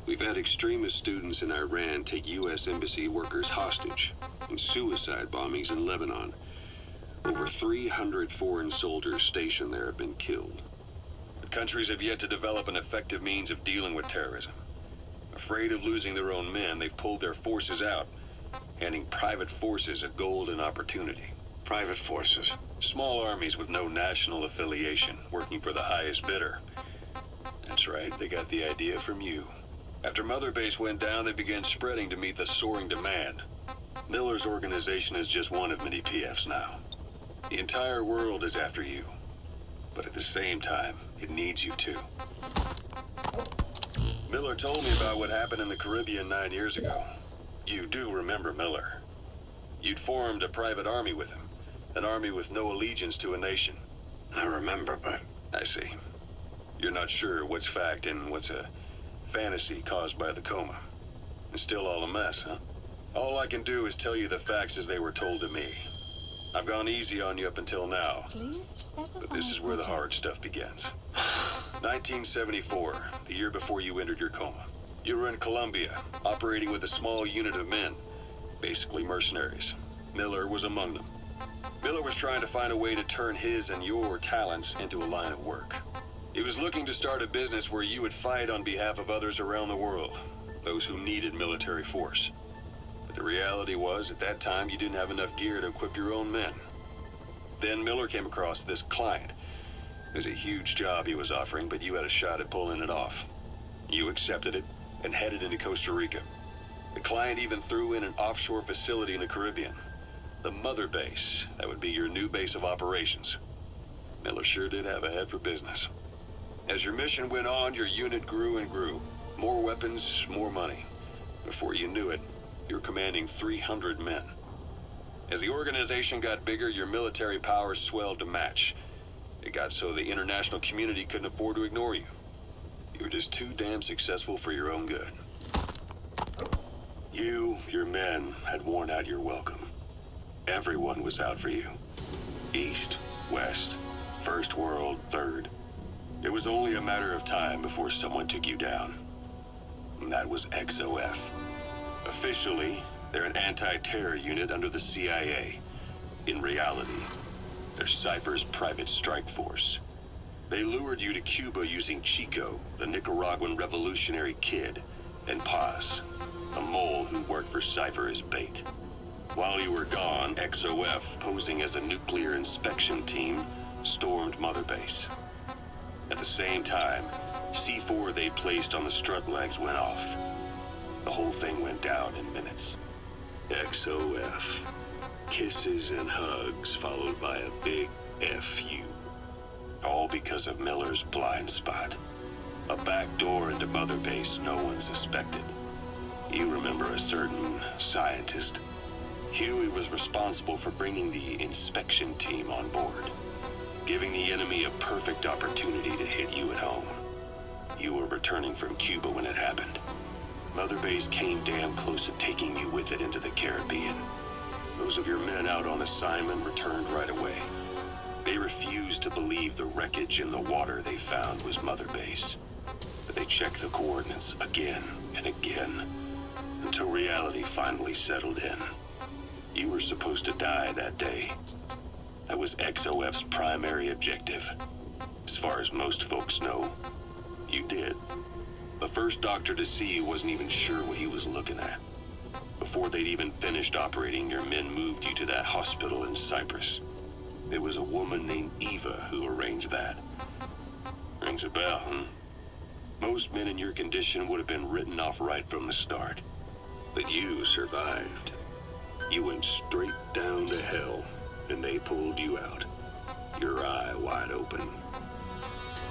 H: We've had extremist students in Iran take U.S. embassy workers hostage, and suicide bombings in Lebanon. Over 300 foreign soldiers stationed there have been killed. The countries have yet to develop an effective means of dealing with terrorism. Afraid of losing their own men, they've pulled their forces out, handing private forces a golden opportunity.
I: Private forces.
H: Small armies with no national affiliation, working for the highest bidder. That's right, they got the idea from you. After Mother Base went down, they began spreading to meet the soaring demand. Miller's organization is just one of many PFs now. The entire world is after you. But at the same time, it needs you too. Miller told me about what happened in the Caribbean 9 years ago. You do remember Miller. You'd formed a private army with him. An army with no allegiance to a nation.
I: I remember, but...
H: I see. You're not sure what's fact and what's a fantasy caused by the coma. It's still all a mess, huh? All I can do is tell you the facts as they were told to me. I've gone easy on you up until now. But this is where the hard stuff begins. 1974, the year before you entered your coma. You were in Colombia, operating with a small unit of men. Basically mercenaries. Miller was among them. Miller was trying to find a way to turn his and your talents into a line of work. He was looking to start a business where you would fight on behalf of others around the world, those who needed military force. But the reality was, at that time, you didn't have enough gear to equip your own men. Then Miller came across this client. It was a huge job he was offering, but you had a shot at pulling it off. You accepted it and headed into Costa Rica. The client even threw in an offshore facility in the Caribbean. The Mother Base, that would be your new base of operations. Miller sure did have a head for business. As your mission went on, your unit grew and grew. More weapons, more money. Before you knew it, you were commanding 300 men. As the organization got bigger, your military powers swelled to match. It got so the international community couldn't afford to ignore you. You were just too damn successful for your own good. You, your men, had worn out your welcome. Everyone was out for you. East, West, First World, Third. It was only a matter of time before someone took you down. And that was XOF. Officially, they're an anti-terror unit under the CIA. In reality, they're Cypher's private strike force. They lured you to Cuba using Chico, the Nicaraguan revolutionary kid, and Paz, a mole who worked for Cypher as bait. While you were gone, XOF, posing as a nuclear inspection team, stormed Mother Base. At the same time, C4 they placed on the strut legs went off. The whole thing went down in minutes. XOF. Kisses and hugs followed by a big FU. All because of Miller's blind spot. A back door into Mother Base no one suspected. You remember a certain scientist. Huey was responsible for bringing the inspection team on board, giving the enemy a perfect opportunity to hit you at home. You were returning from Cuba when it happened. Mother Base came damn close to taking you with it into the Caribbean. Those of your men out on assignment returned right away. They refused to believe the wreckage in the water they found was Mother Base. But they checked the coordinates again and again, until reality finally settled in. You were supposed to die that day. That was XOF's primary objective. As far as most folks know, you did. The first doctor to see you wasn't even sure what he was looking at. Before they'd even finished operating, your men moved you to that hospital in Cyprus. It was a woman named Eva who arranged that. Rings a bell, huh? Most men in your condition would have been written off right from the start. But you survived. You went straight down to hell, and they pulled you out. Your eye wide open.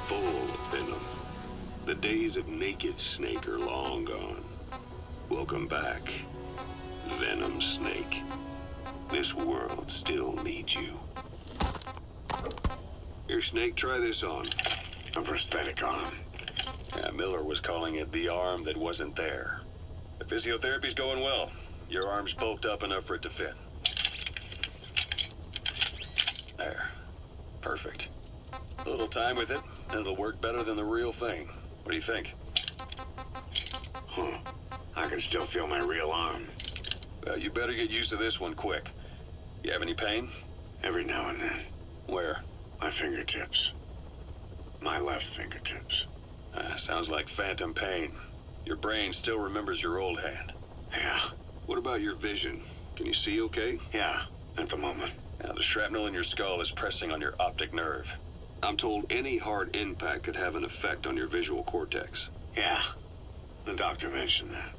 H: Full of venom. The days of Naked Snake are long gone. Welcome back, Venom Snake. This world still needs you. Here, Snake, try this on.
I: A prosthetic arm.
H: Yeah, Miller was calling it the arm that wasn't there. The physiotherapy's going well. Your arm's bulked up enough for it to fit. There. Perfect. A little time with it, and it'll work better than the real thing. What do you think?
I: I can still feel my real arm.
H: You better get used to this one quick. You have any pain?
I: Every now and then.
H: Where?
I: My fingertips. My left fingertips.
H: Sounds like phantom pain. Your brain still remembers your old hand.
I: Yeah.
H: What about your vision? Can you see okay?
I: Yeah, at the moment.
H: Now, the shrapnel in your skull is pressing on your optic nerve. I'm told any hard impact could have an effect on your visual cortex.
I: Yeah, the doctor mentioned that.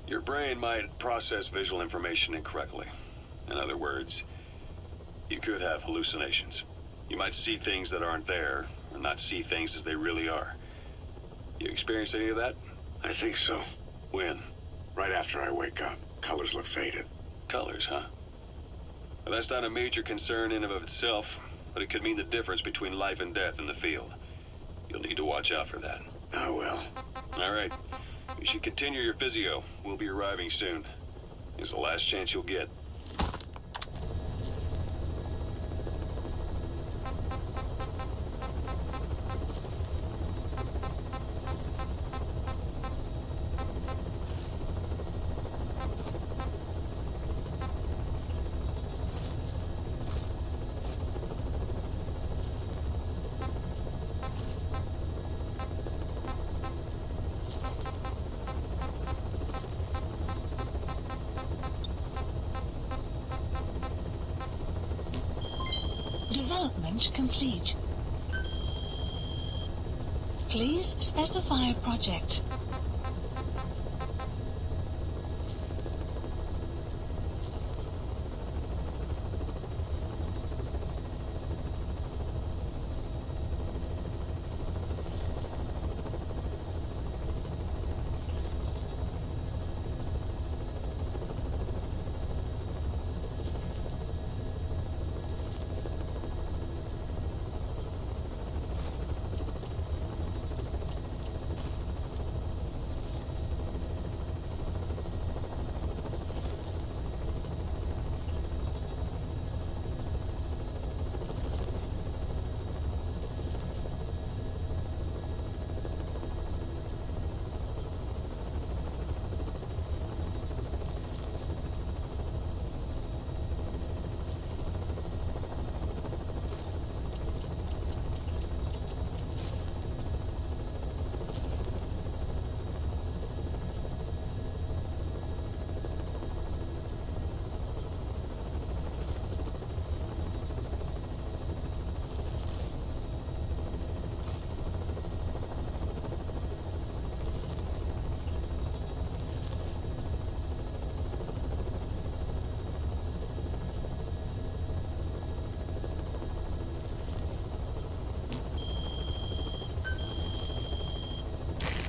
H: Your brain might process visual information incorrectly. In other words, you could have hallucinations. You might see things that aren't there, or not see things as they really are. You experience any of that?
I: I think so.
H: When?
I: Right after I wake up. Colors look faded.
H: Colors, huh? Well, that's not a major concern in and of itself, but it could mean the difference between life and death in the field. You'll need to watch out for that.
I: I will.
H: All right. You should continue your physio. We'll be arriving soon. It's the last chance you'll get.
A: Development complete. Please specify a project.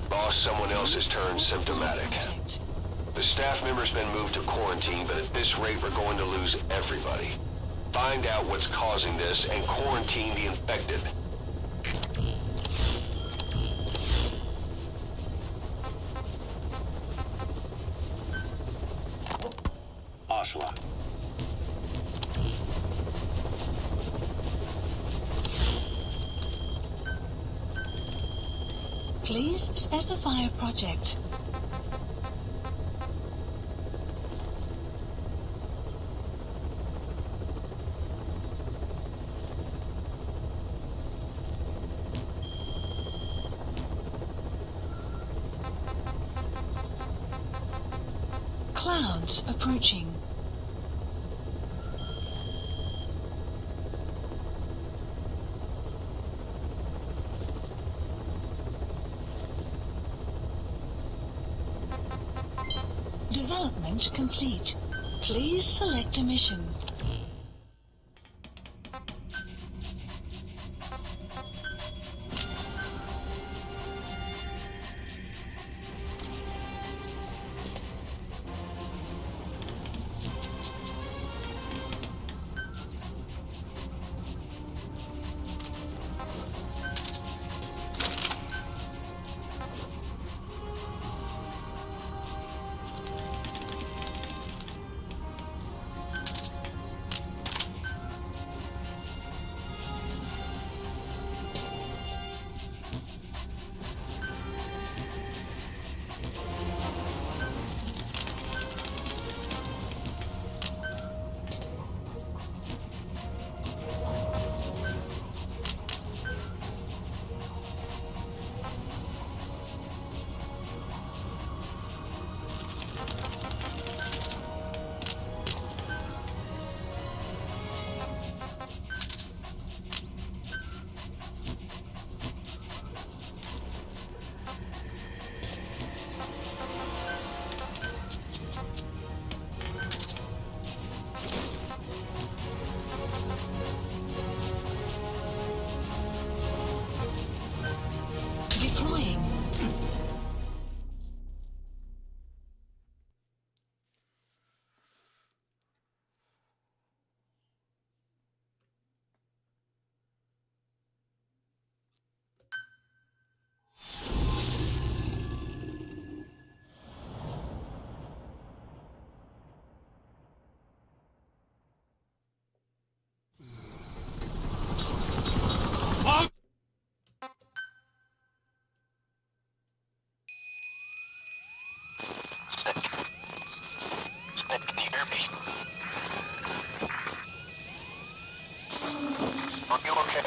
B: Boss, someone else has turned symptomatic. The staff member's been moved to quarantine, but at this rate we're going to lose everybody. Find out what's causing this and quarantine the infected.
H: Osla.
A: Please specify a project. Clouds approaching. Development complete. Please select a mission.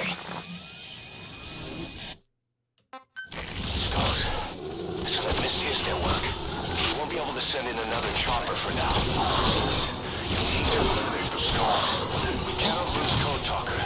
B: Skulls, so that Misty is their work. We won't be able to send in another chopper for now. You need to eliminate the Skulls. We cannot lose Code Talker.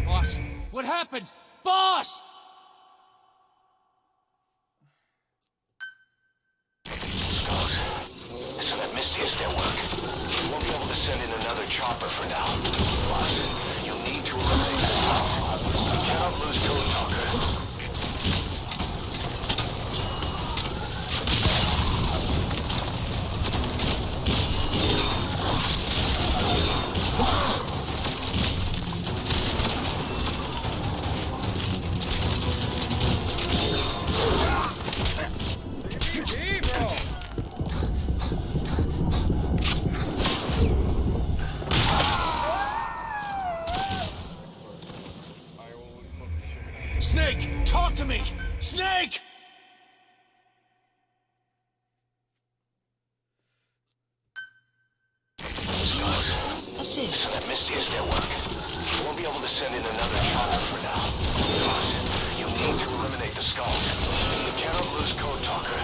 F: Boss, what happened? Boss!
B: Skulls, so that Misty is their work. We won't be able to send in another chopper for now. Boss, you need to eliminate the Skulls. We cannot lose Code Talker.
F: Snake, talk to me! Snake!
A: Assist.
B: So that Misty is their work. We won't be able to send in another chopper for now. Boss, you need to eliminate the Skulls. You cannot lose Code Talker.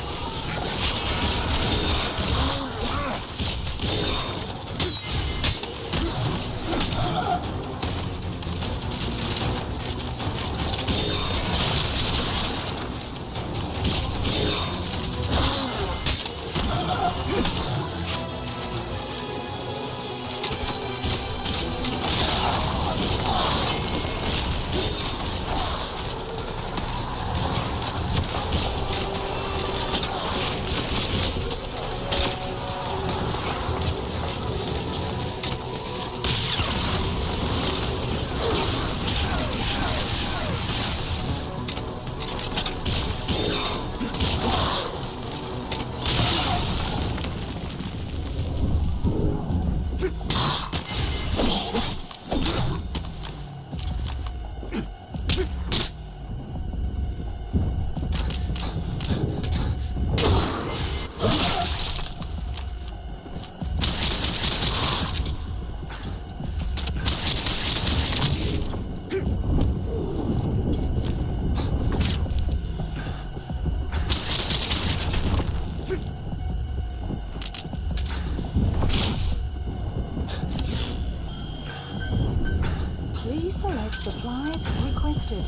A: Please select supplies requested.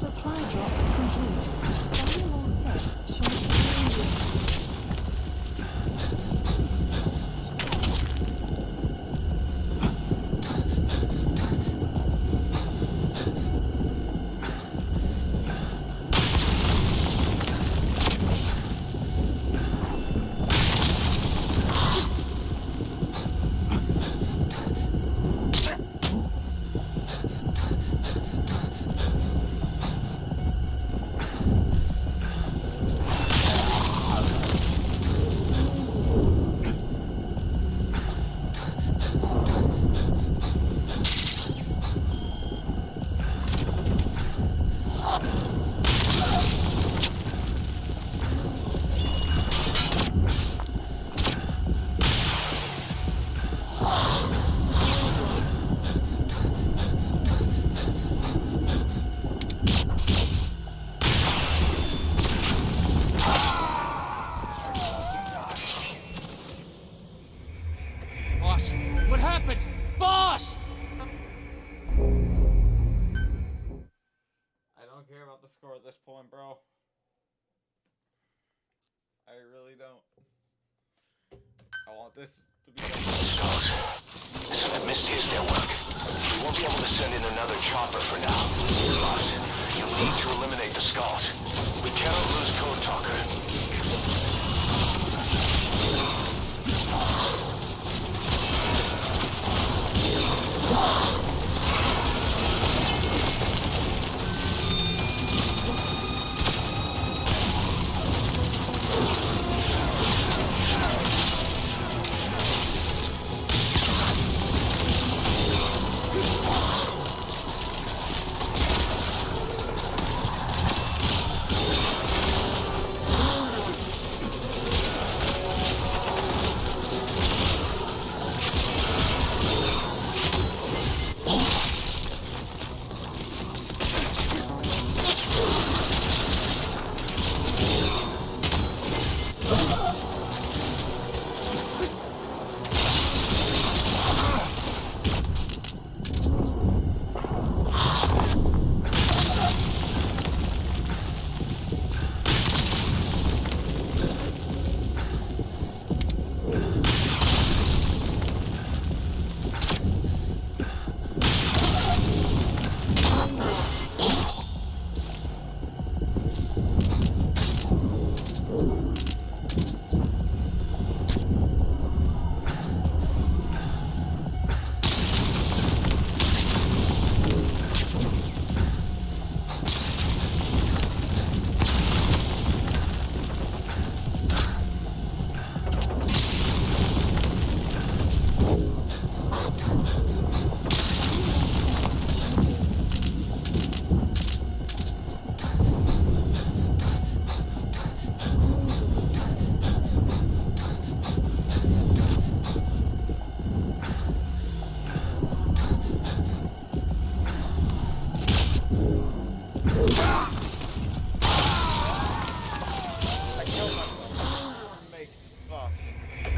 A: Supply drop complete. Final all set. Short
D: want this to be.
B: Skulls. Listen, if Misty is their work, we won't be able to send in another chopper for now. Boss, you need to eliminate the Skulls. We cannot lose Code Talker.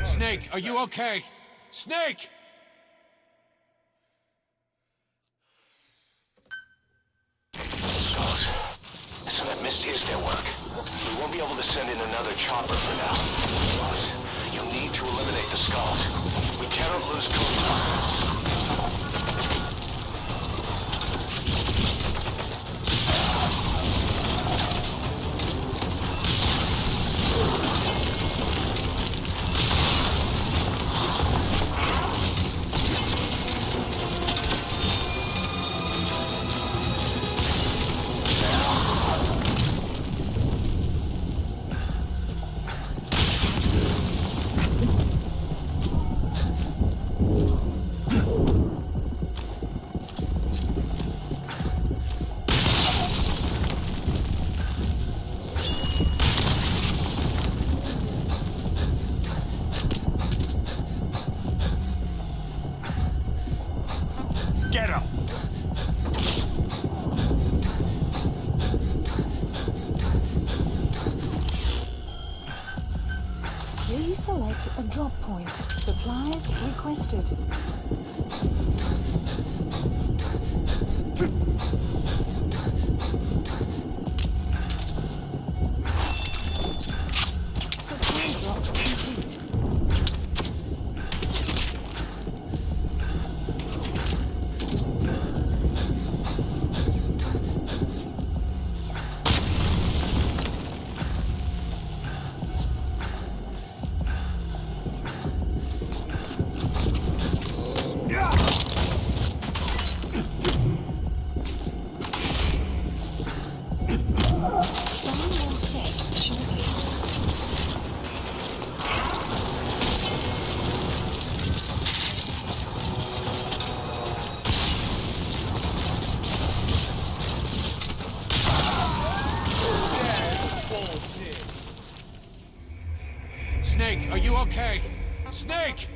F: Snake, are you okay? Snake!
B: Skulls. Listen, if Misty is their work, we won't be able to send in another chopper for now. Boss, you need to eliminate the Skulls. We cannot lose Code Talker.
G: Get him!
A: Please select a drop point. Supplies requested. Supply drop complete. Sun will set shortly.
F: Snake, are you okay? Snake!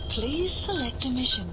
A: Please select a mission.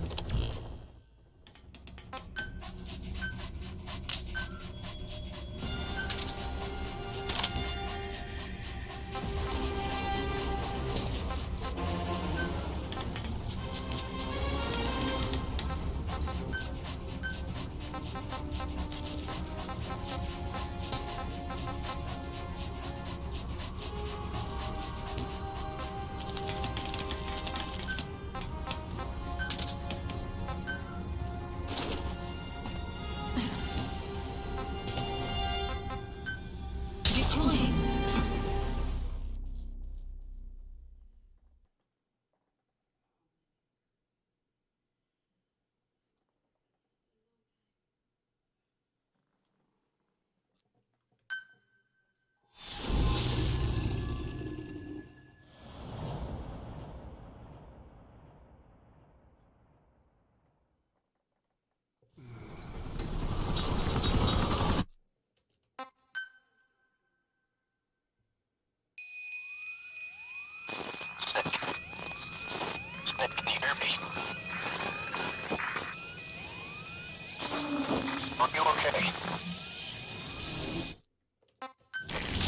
C: okay?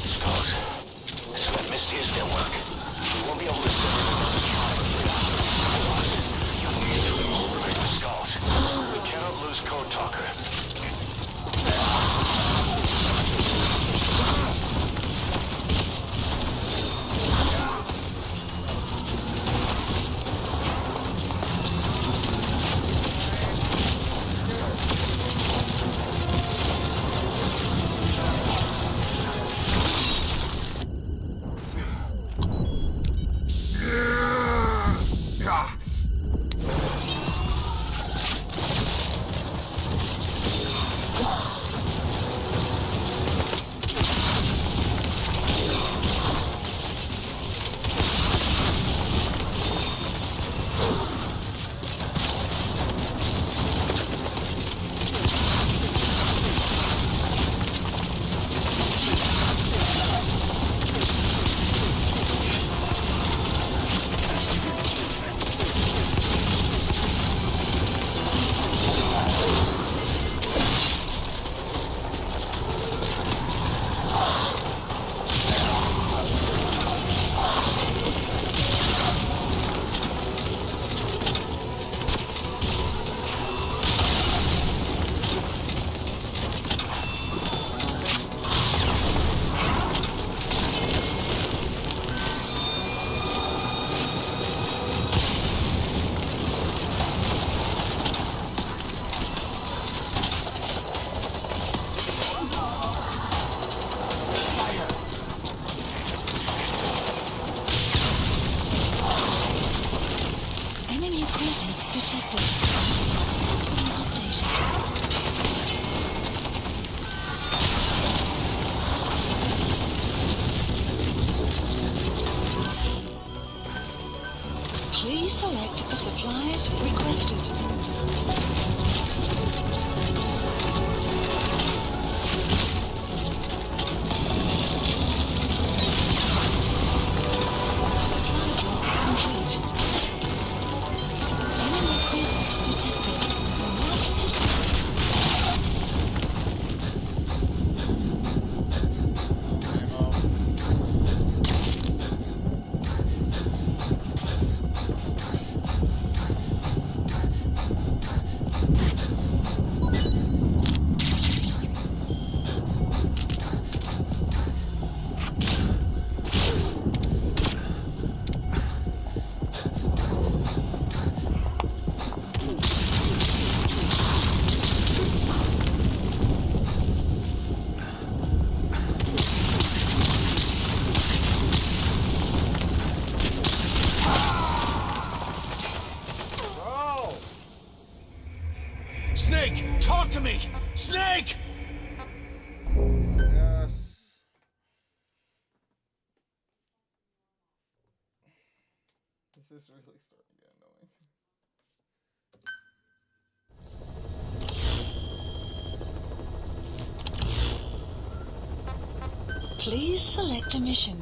B: Skulls. So that Misty is their work. We won't be able to send in another chopper for now. Boss, you need to eliminate the Skulls. We cannot lose Code Talker.
A: Enemy presence detected. It's been updated. Please select the supplies requested. Supply drop complete. Enemy presence detected. The map is
F: Snake, talk to me! Snake!
D: Yes. This is really starting to get annoying.
A: Please select a mission.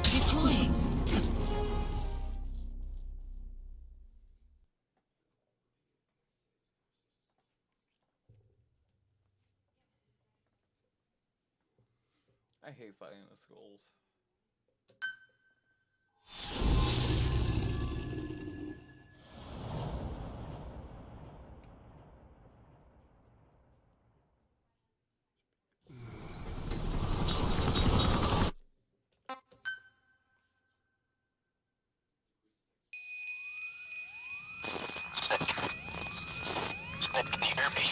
A: Deploying.
D: I hate fighting the skulls.
C: Snake, can you hear me?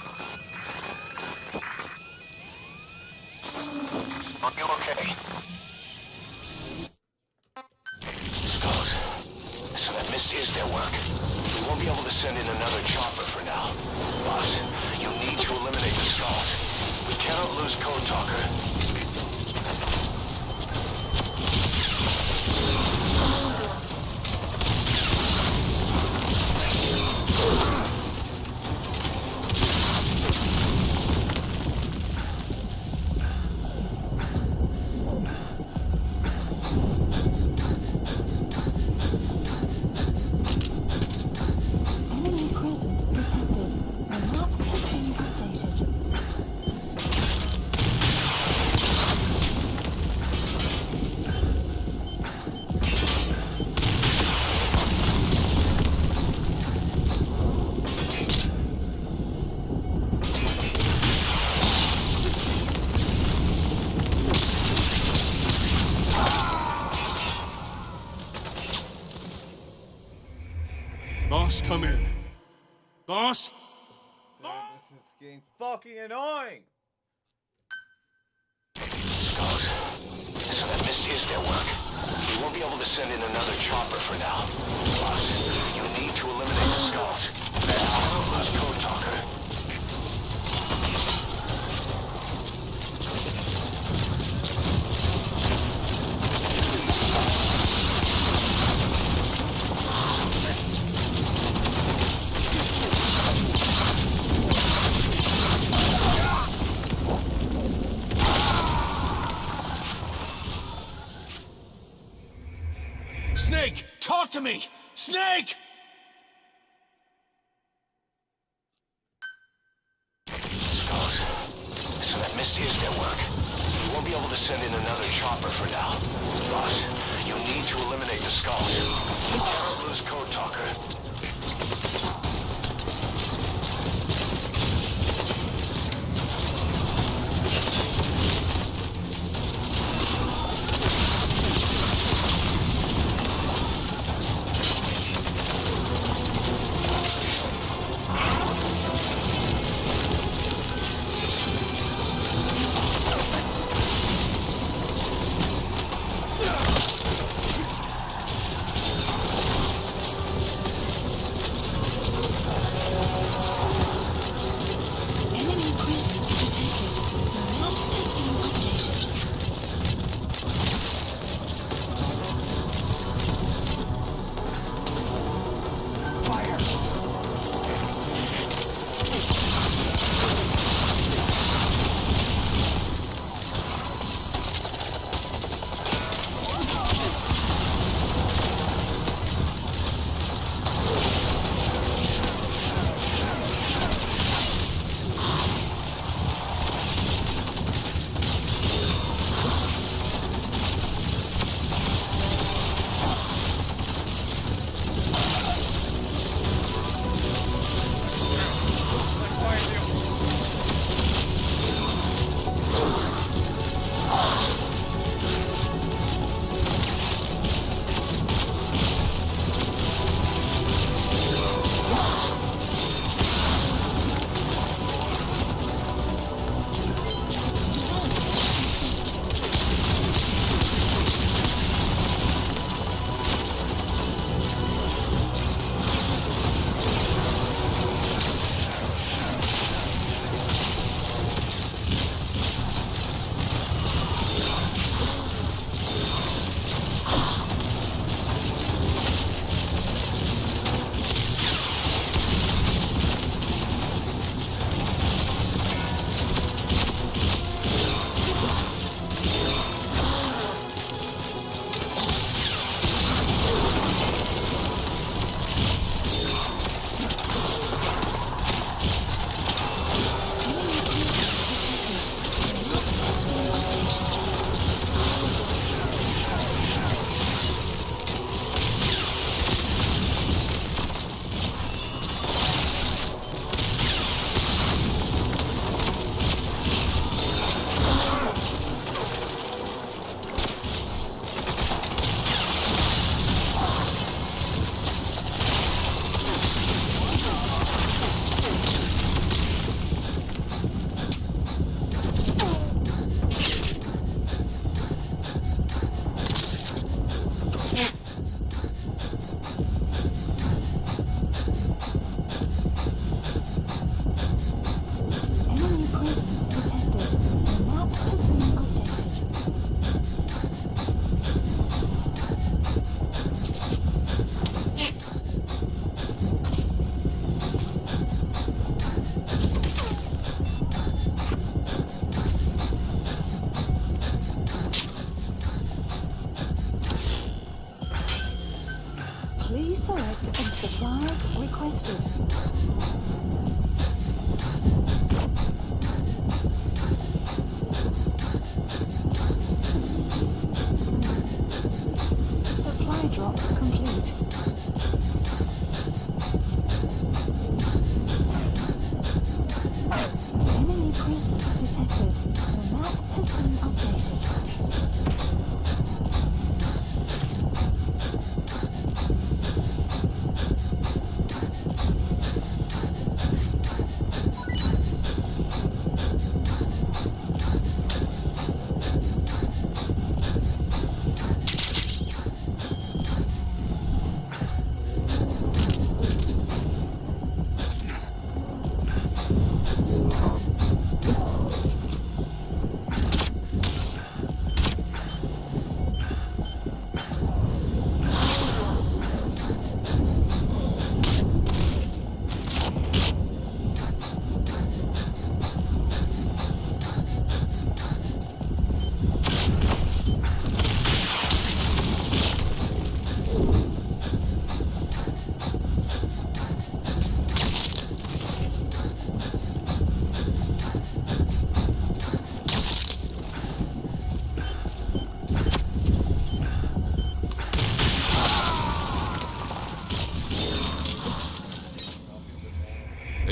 C: Are you okay?
B: Skulls. So that Misty is their work. We won't be able to send in another chopper for now. Boss, you need to eliminate the Skulls. We cannot lose Code Talker.
F: Boss, come in. Boss?
D: Dude, this is getting fucking annoying.
B: Skulls. So that missed his network. We won't be able to send in another chopper for now. Boss, you need to eliminate the skulls. Now, let's code talker.
F: Snake, talk to me! Snake!
B: Skulls. So that missed his network. We won't be able to send in another chopper for now. Boss, you need to eliminate the skulls. Cannot lose code talker.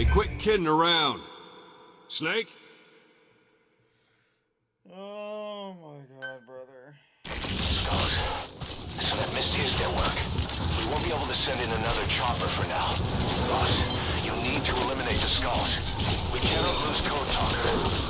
F: Hey, quit kidding around. Snake?
D: Oh my god, brother.
B: Skulls. So that Misty is their work. We won't be able to send in another chopper for now. Boss, you need to eliminate the skulls. We cannot lose Code Talker.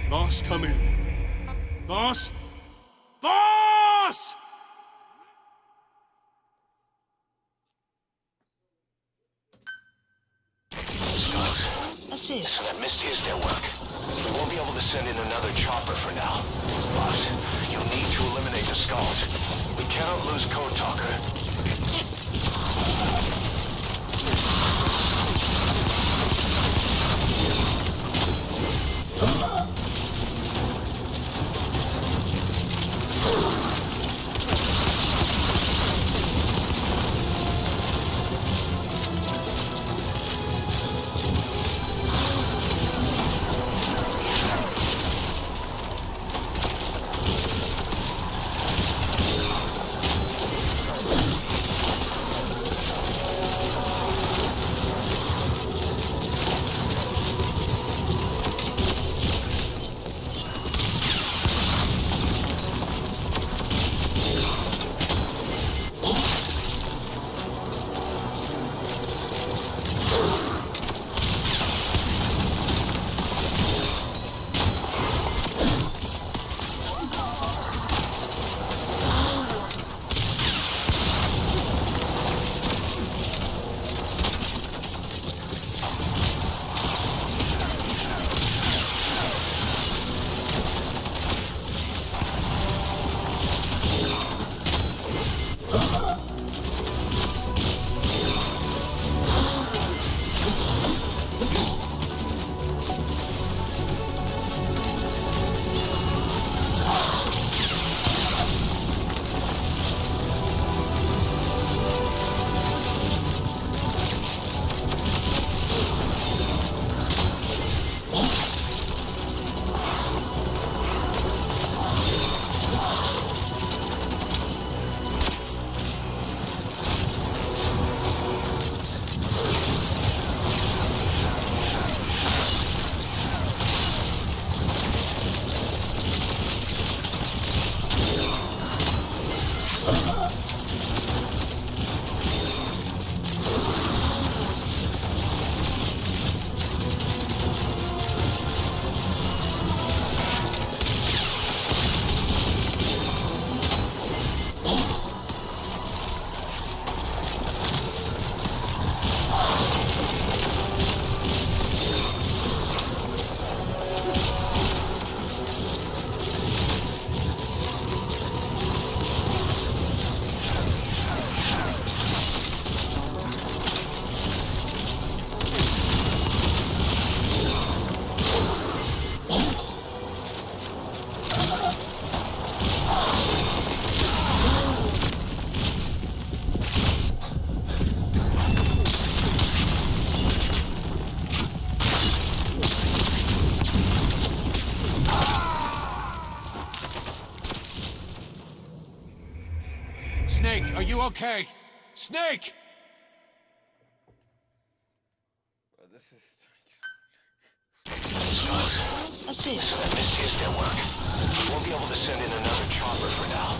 F: Boss, come in. Boss? Boss!
A: Assist.
B: So that Misty is their work. We won't be able to send in another chopper for now. Boss, you need to eliminate the skulls. We cannot lose Code Talker.
F: you okay? Snake!
D: Bro, this is...
A: Assist.
B: This is network. We won't be able to send in another chopper for now.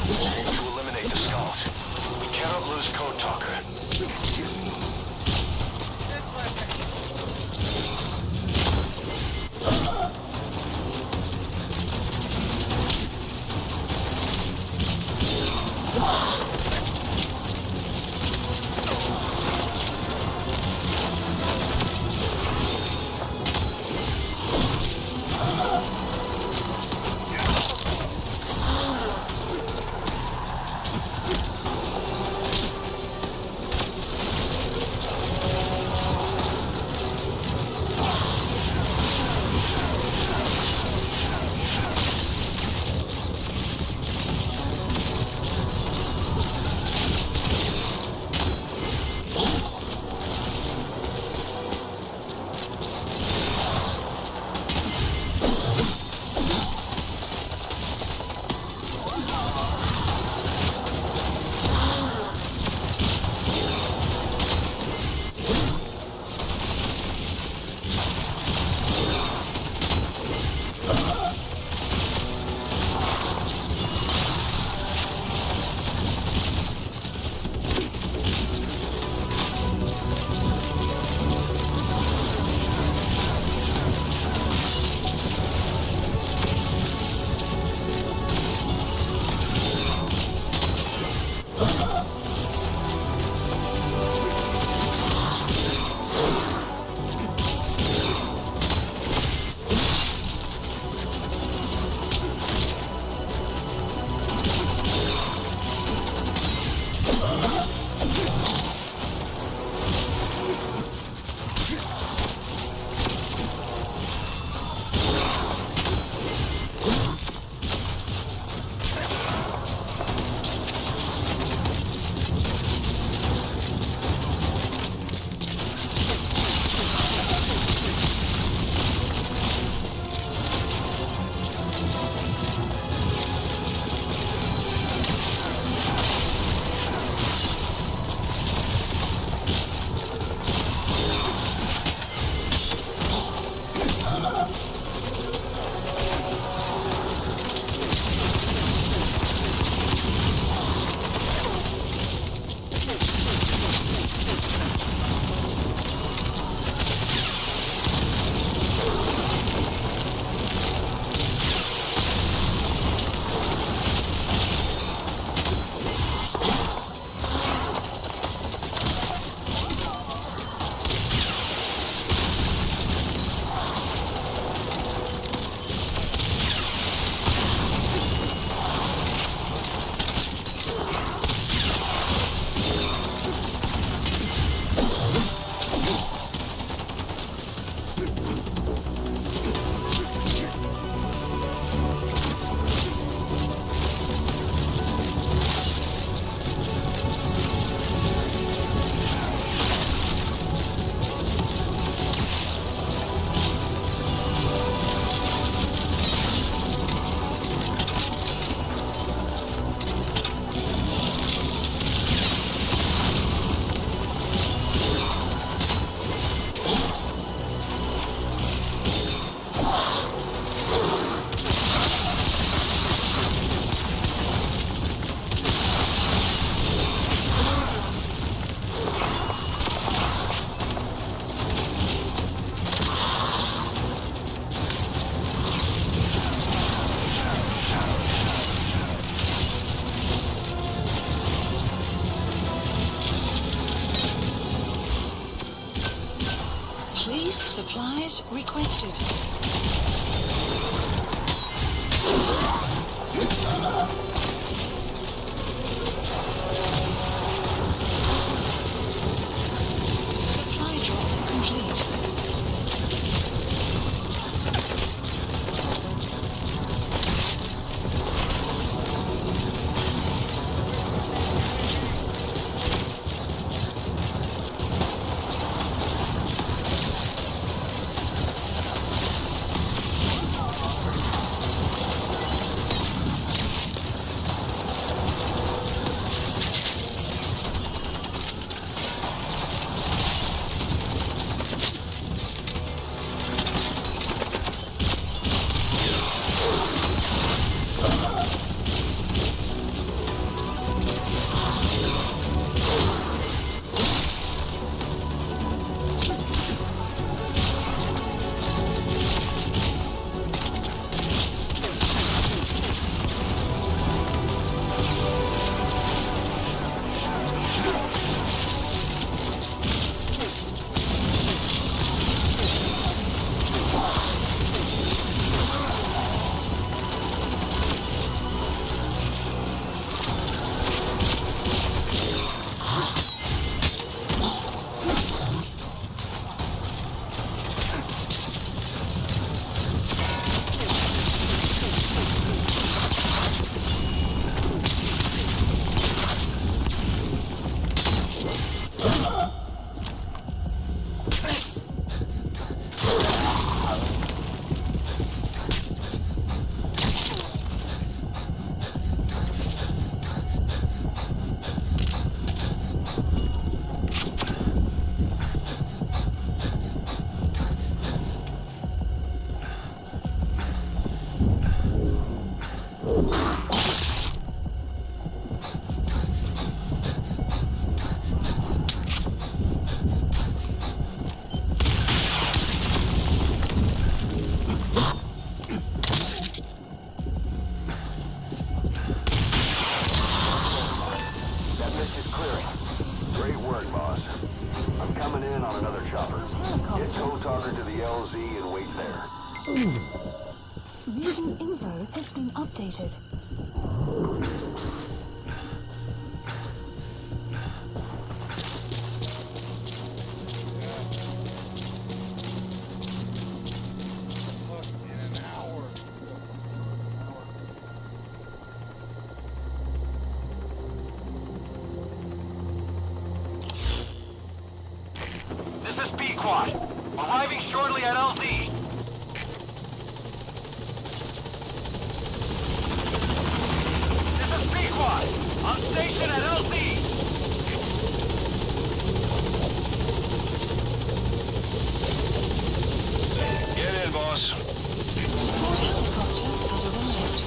B: We need to eliminate the skulls. We cannot lose Code Talker.
A: Supplies requested. Supply drop complete.
B: That mist is clearing. Great work, boss. I'm coming in on another chopper. Get Code Talker to the LZ and wait there.
A: Vision info has been updated.
C: This is Pequod. Arriving shortly at LZ. This is Pequod. On station at LZ.
B: Get in, boss.
A: Support helicopter has arrived.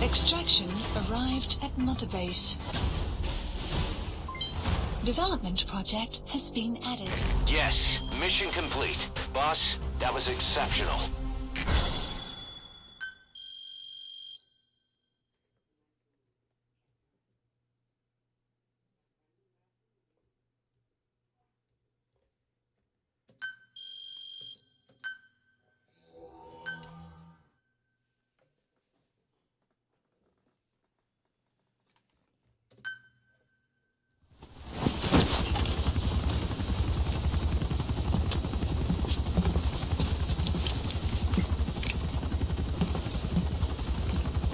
A: Extraction arrived at Mother Base. Development project has been added.
B: Yes, mission complete. Boss, that was exceptional.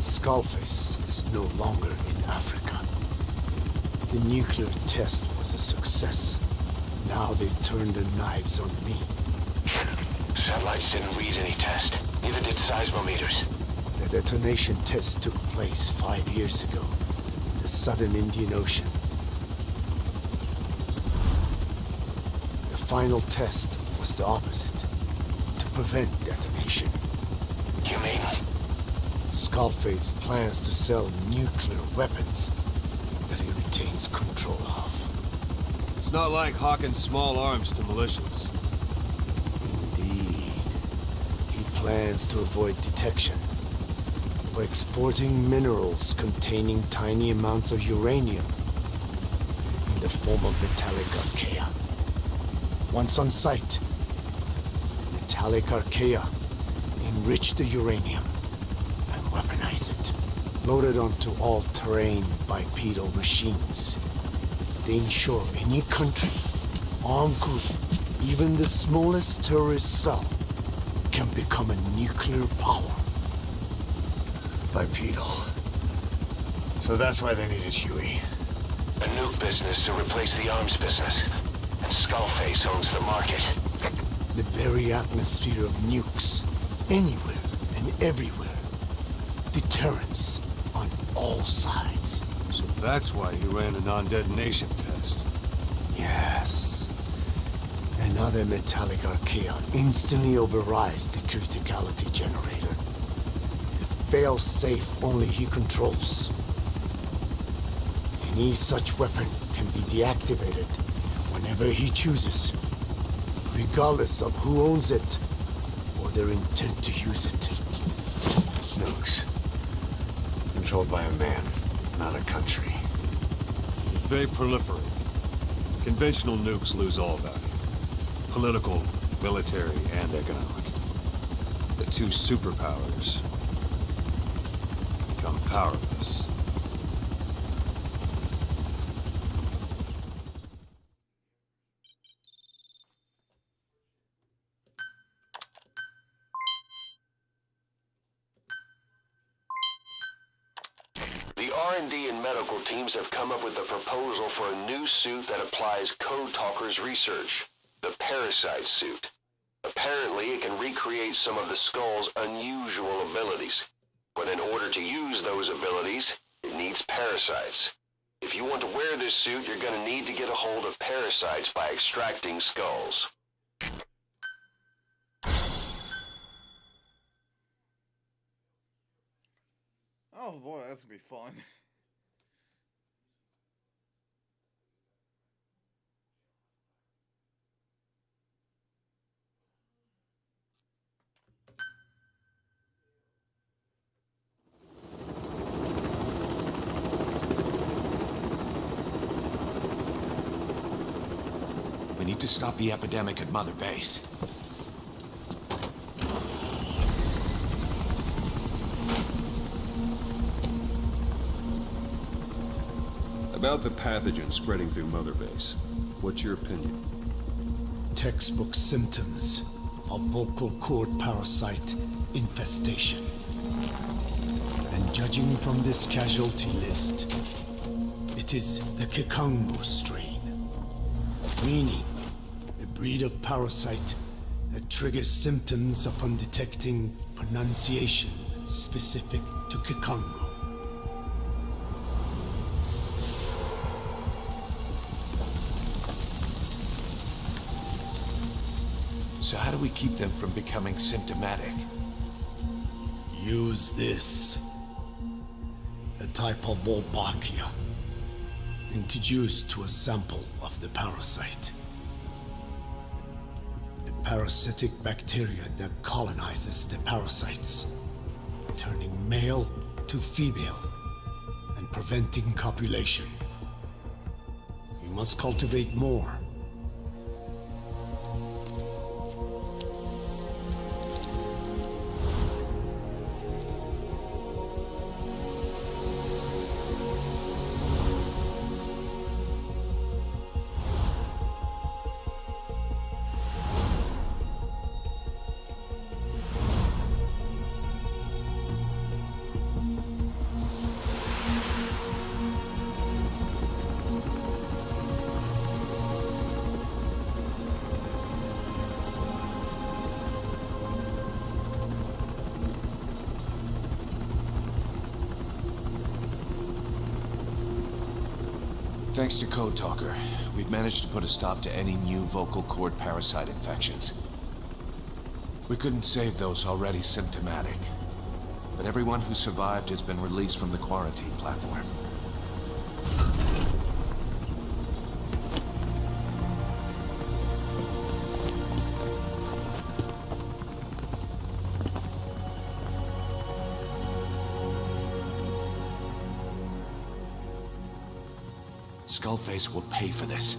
E: Skullface is no longer in Africa. The nuclear test was a success. Now they turned their knives on me.
B: Satellites didn't read any test. Neither did seismometers.
E: The detonation test took place 5 years ago in the southern Indian Ocean. The final test was the opposite, to prevent detonation.
B: You mean?
E: Skullface plans to sell nuclear weapons that he retains control of.
F: It's not like hawking small arms to militias.
E: Indeed. He plans to avoid detection by exporting minerals containing tiny amounts of uranium in the form of metallic archaea. Once on site, the metallic archaea enrich the uranium and weaponize it. Loaded onto all-terrain bipedal machines, they ensure any country, armed group, even the smallest terrorist cell, can become a nuclear power.
G: Bipedal. So that's why they needed Huey.
B: A nuke business to replace the arms business. And Skullface owns the market.
E: The very atmosphere of nukes, anywhere and everywhere. Deterrence on all sides.
F: So that's why he ran a non-detonation test.
E: Yes. Another metallic archaea instantly overrides the criticality generator. A fail-safe only he controls. Any such weapon can be deactivated whenever he chooses, regardless of who owns it or their intent to use it.
G: Nukes. Controlled by a man, not a country.
F: If they proliferate, conventional nukes lose all value. Political, military, and economic. The two superpowers become powerless.
B: The R&D and medical teams have come up with a proposal for a new suit that applies Code Talker's research, the Parasite suit. Apparently, it can recreate some of the Skull's unusual abilities. But in order to use those abilities, it needs parasites. If you want to wear this suit, you're gonna need to get a hold of parasites by extracting skulls.
D: Oh boy, that's gonna be fun.
F: We need to stop the epidemic at Mother Base.
K: About the pathogen spreading through Mother Base, what's your opinion?
E: Textbook symptoms of vocal cord parasite infestation. And judging from this casualty list, it is the Kikango strain, meaning a breed of parasite that triggers symptoms upon detecting pronunciation specific to Kikango.
F: So how do we keep them from becoming symptomatic?
E: Use this. A type of Wolbachia, introduced to a sample of the parasite. A parasitic bacteria that colonizes the parasites, turning male to female and preventing copulation. We must cultivate more.
F: Thanks to Code Talker, we've managed to put a stop to any new vocal cord parasite infections. We couldn't save those already symptomatic, but everyone who survived has been released from the quarantine platform. Skullface will pay for this.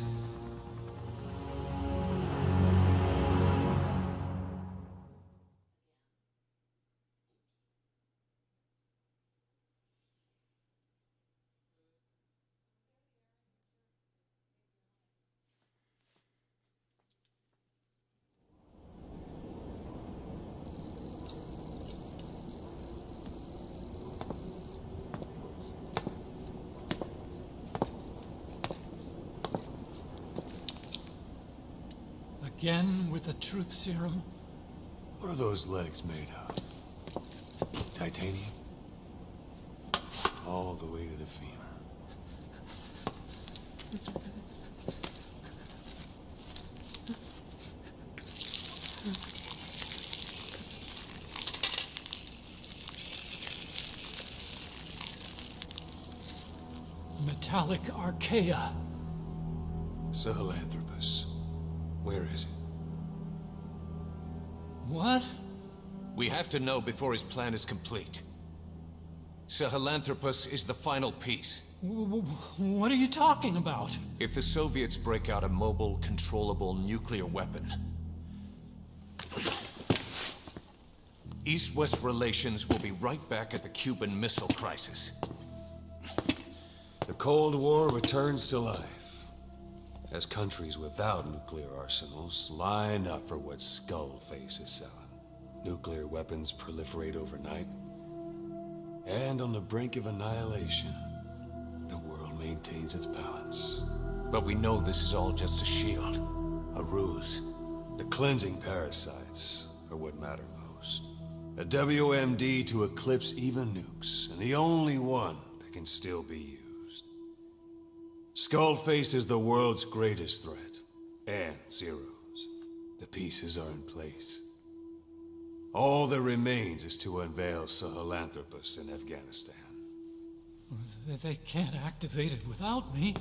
L: Again with the truth serum?
F: What are those legs made of? Titanium? All the way to the femur.
L: Metallic archaea.
F: Sahelanthropus. Where is it?
L: What?
F: We have to know before his plan is complete. Sahelanthropus is the final piece.
L: What are you talking about?
F: If the Soviets break out a mobile, controllable nuclear weapon, East-West relations will be right back at the Cuban Missile Crisis.
K: The Cold War returns to life as countries without nuclear arsenals line up for what Skullface is selling. Nuclear weapons proliferate overnight, and on the brink of annihilation, maintains its balance.
F: But we know this is all just a shield. A ruse.
K: The cleansing parasites are what matter most. A WMD to eclipse even nukes, and the only one that can still be used. Skullface is the world's greatest threat, and Zero's. The pieces are in place. All that remains is to unveil Sahelanthropus in Afghanistan.
L: They can't activate it without me.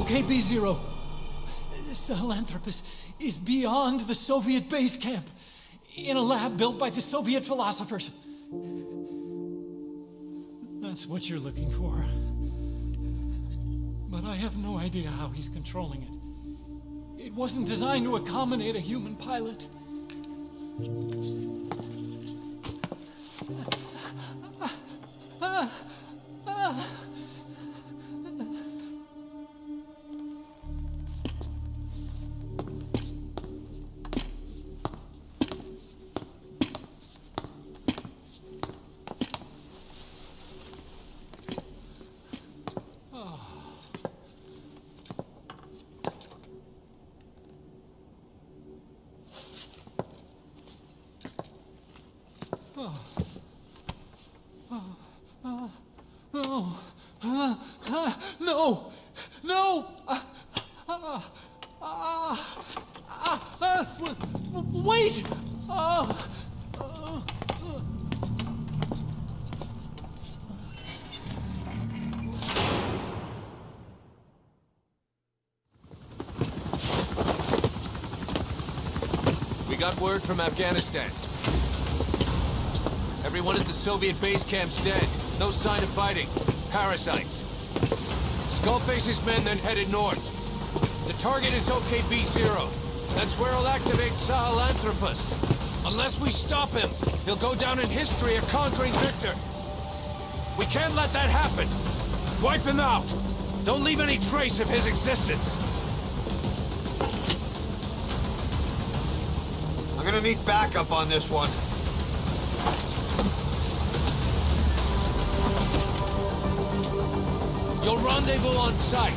L: Okay, B-Zero. Sahelanthropus is beyond the Soviet base camp, in a lab built by the Soviet philosophers. That's what you're looking for. But I have no idea how he's controlling it. It wasn't designed to accommodate a human pilot. No! No! Wait!
F: We got word from Afghanistan. Everyone at the Soviet base camp's dead. No sign of fighting. Parasites. Skullface's men then headed north. The target is OKB-0. That's where he'll activate Sahelanthropus. Unless we stop him, he'll go down in history a conquering victor. We can't let that happen. Wipe him out. Don't leave any trace of his existence.
G: I'm gonna need backup on this one.
F: You'll rendezvous on site.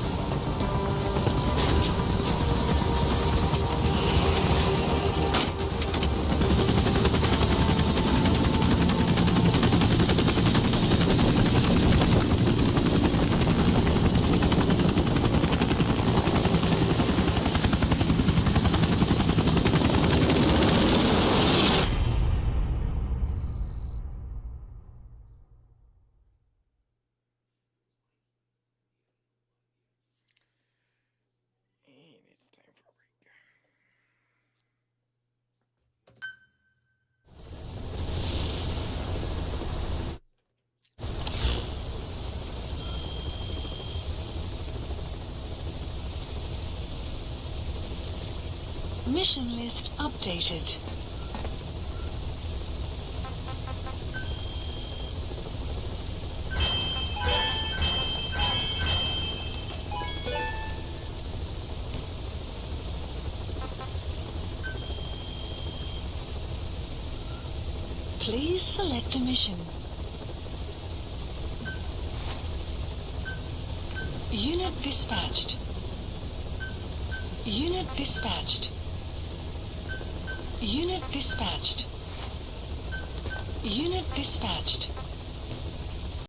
A: Mission list updated. Please select a mission. Unit dispatched. Unit dispatched. Unit dispatched. Unit dispatched.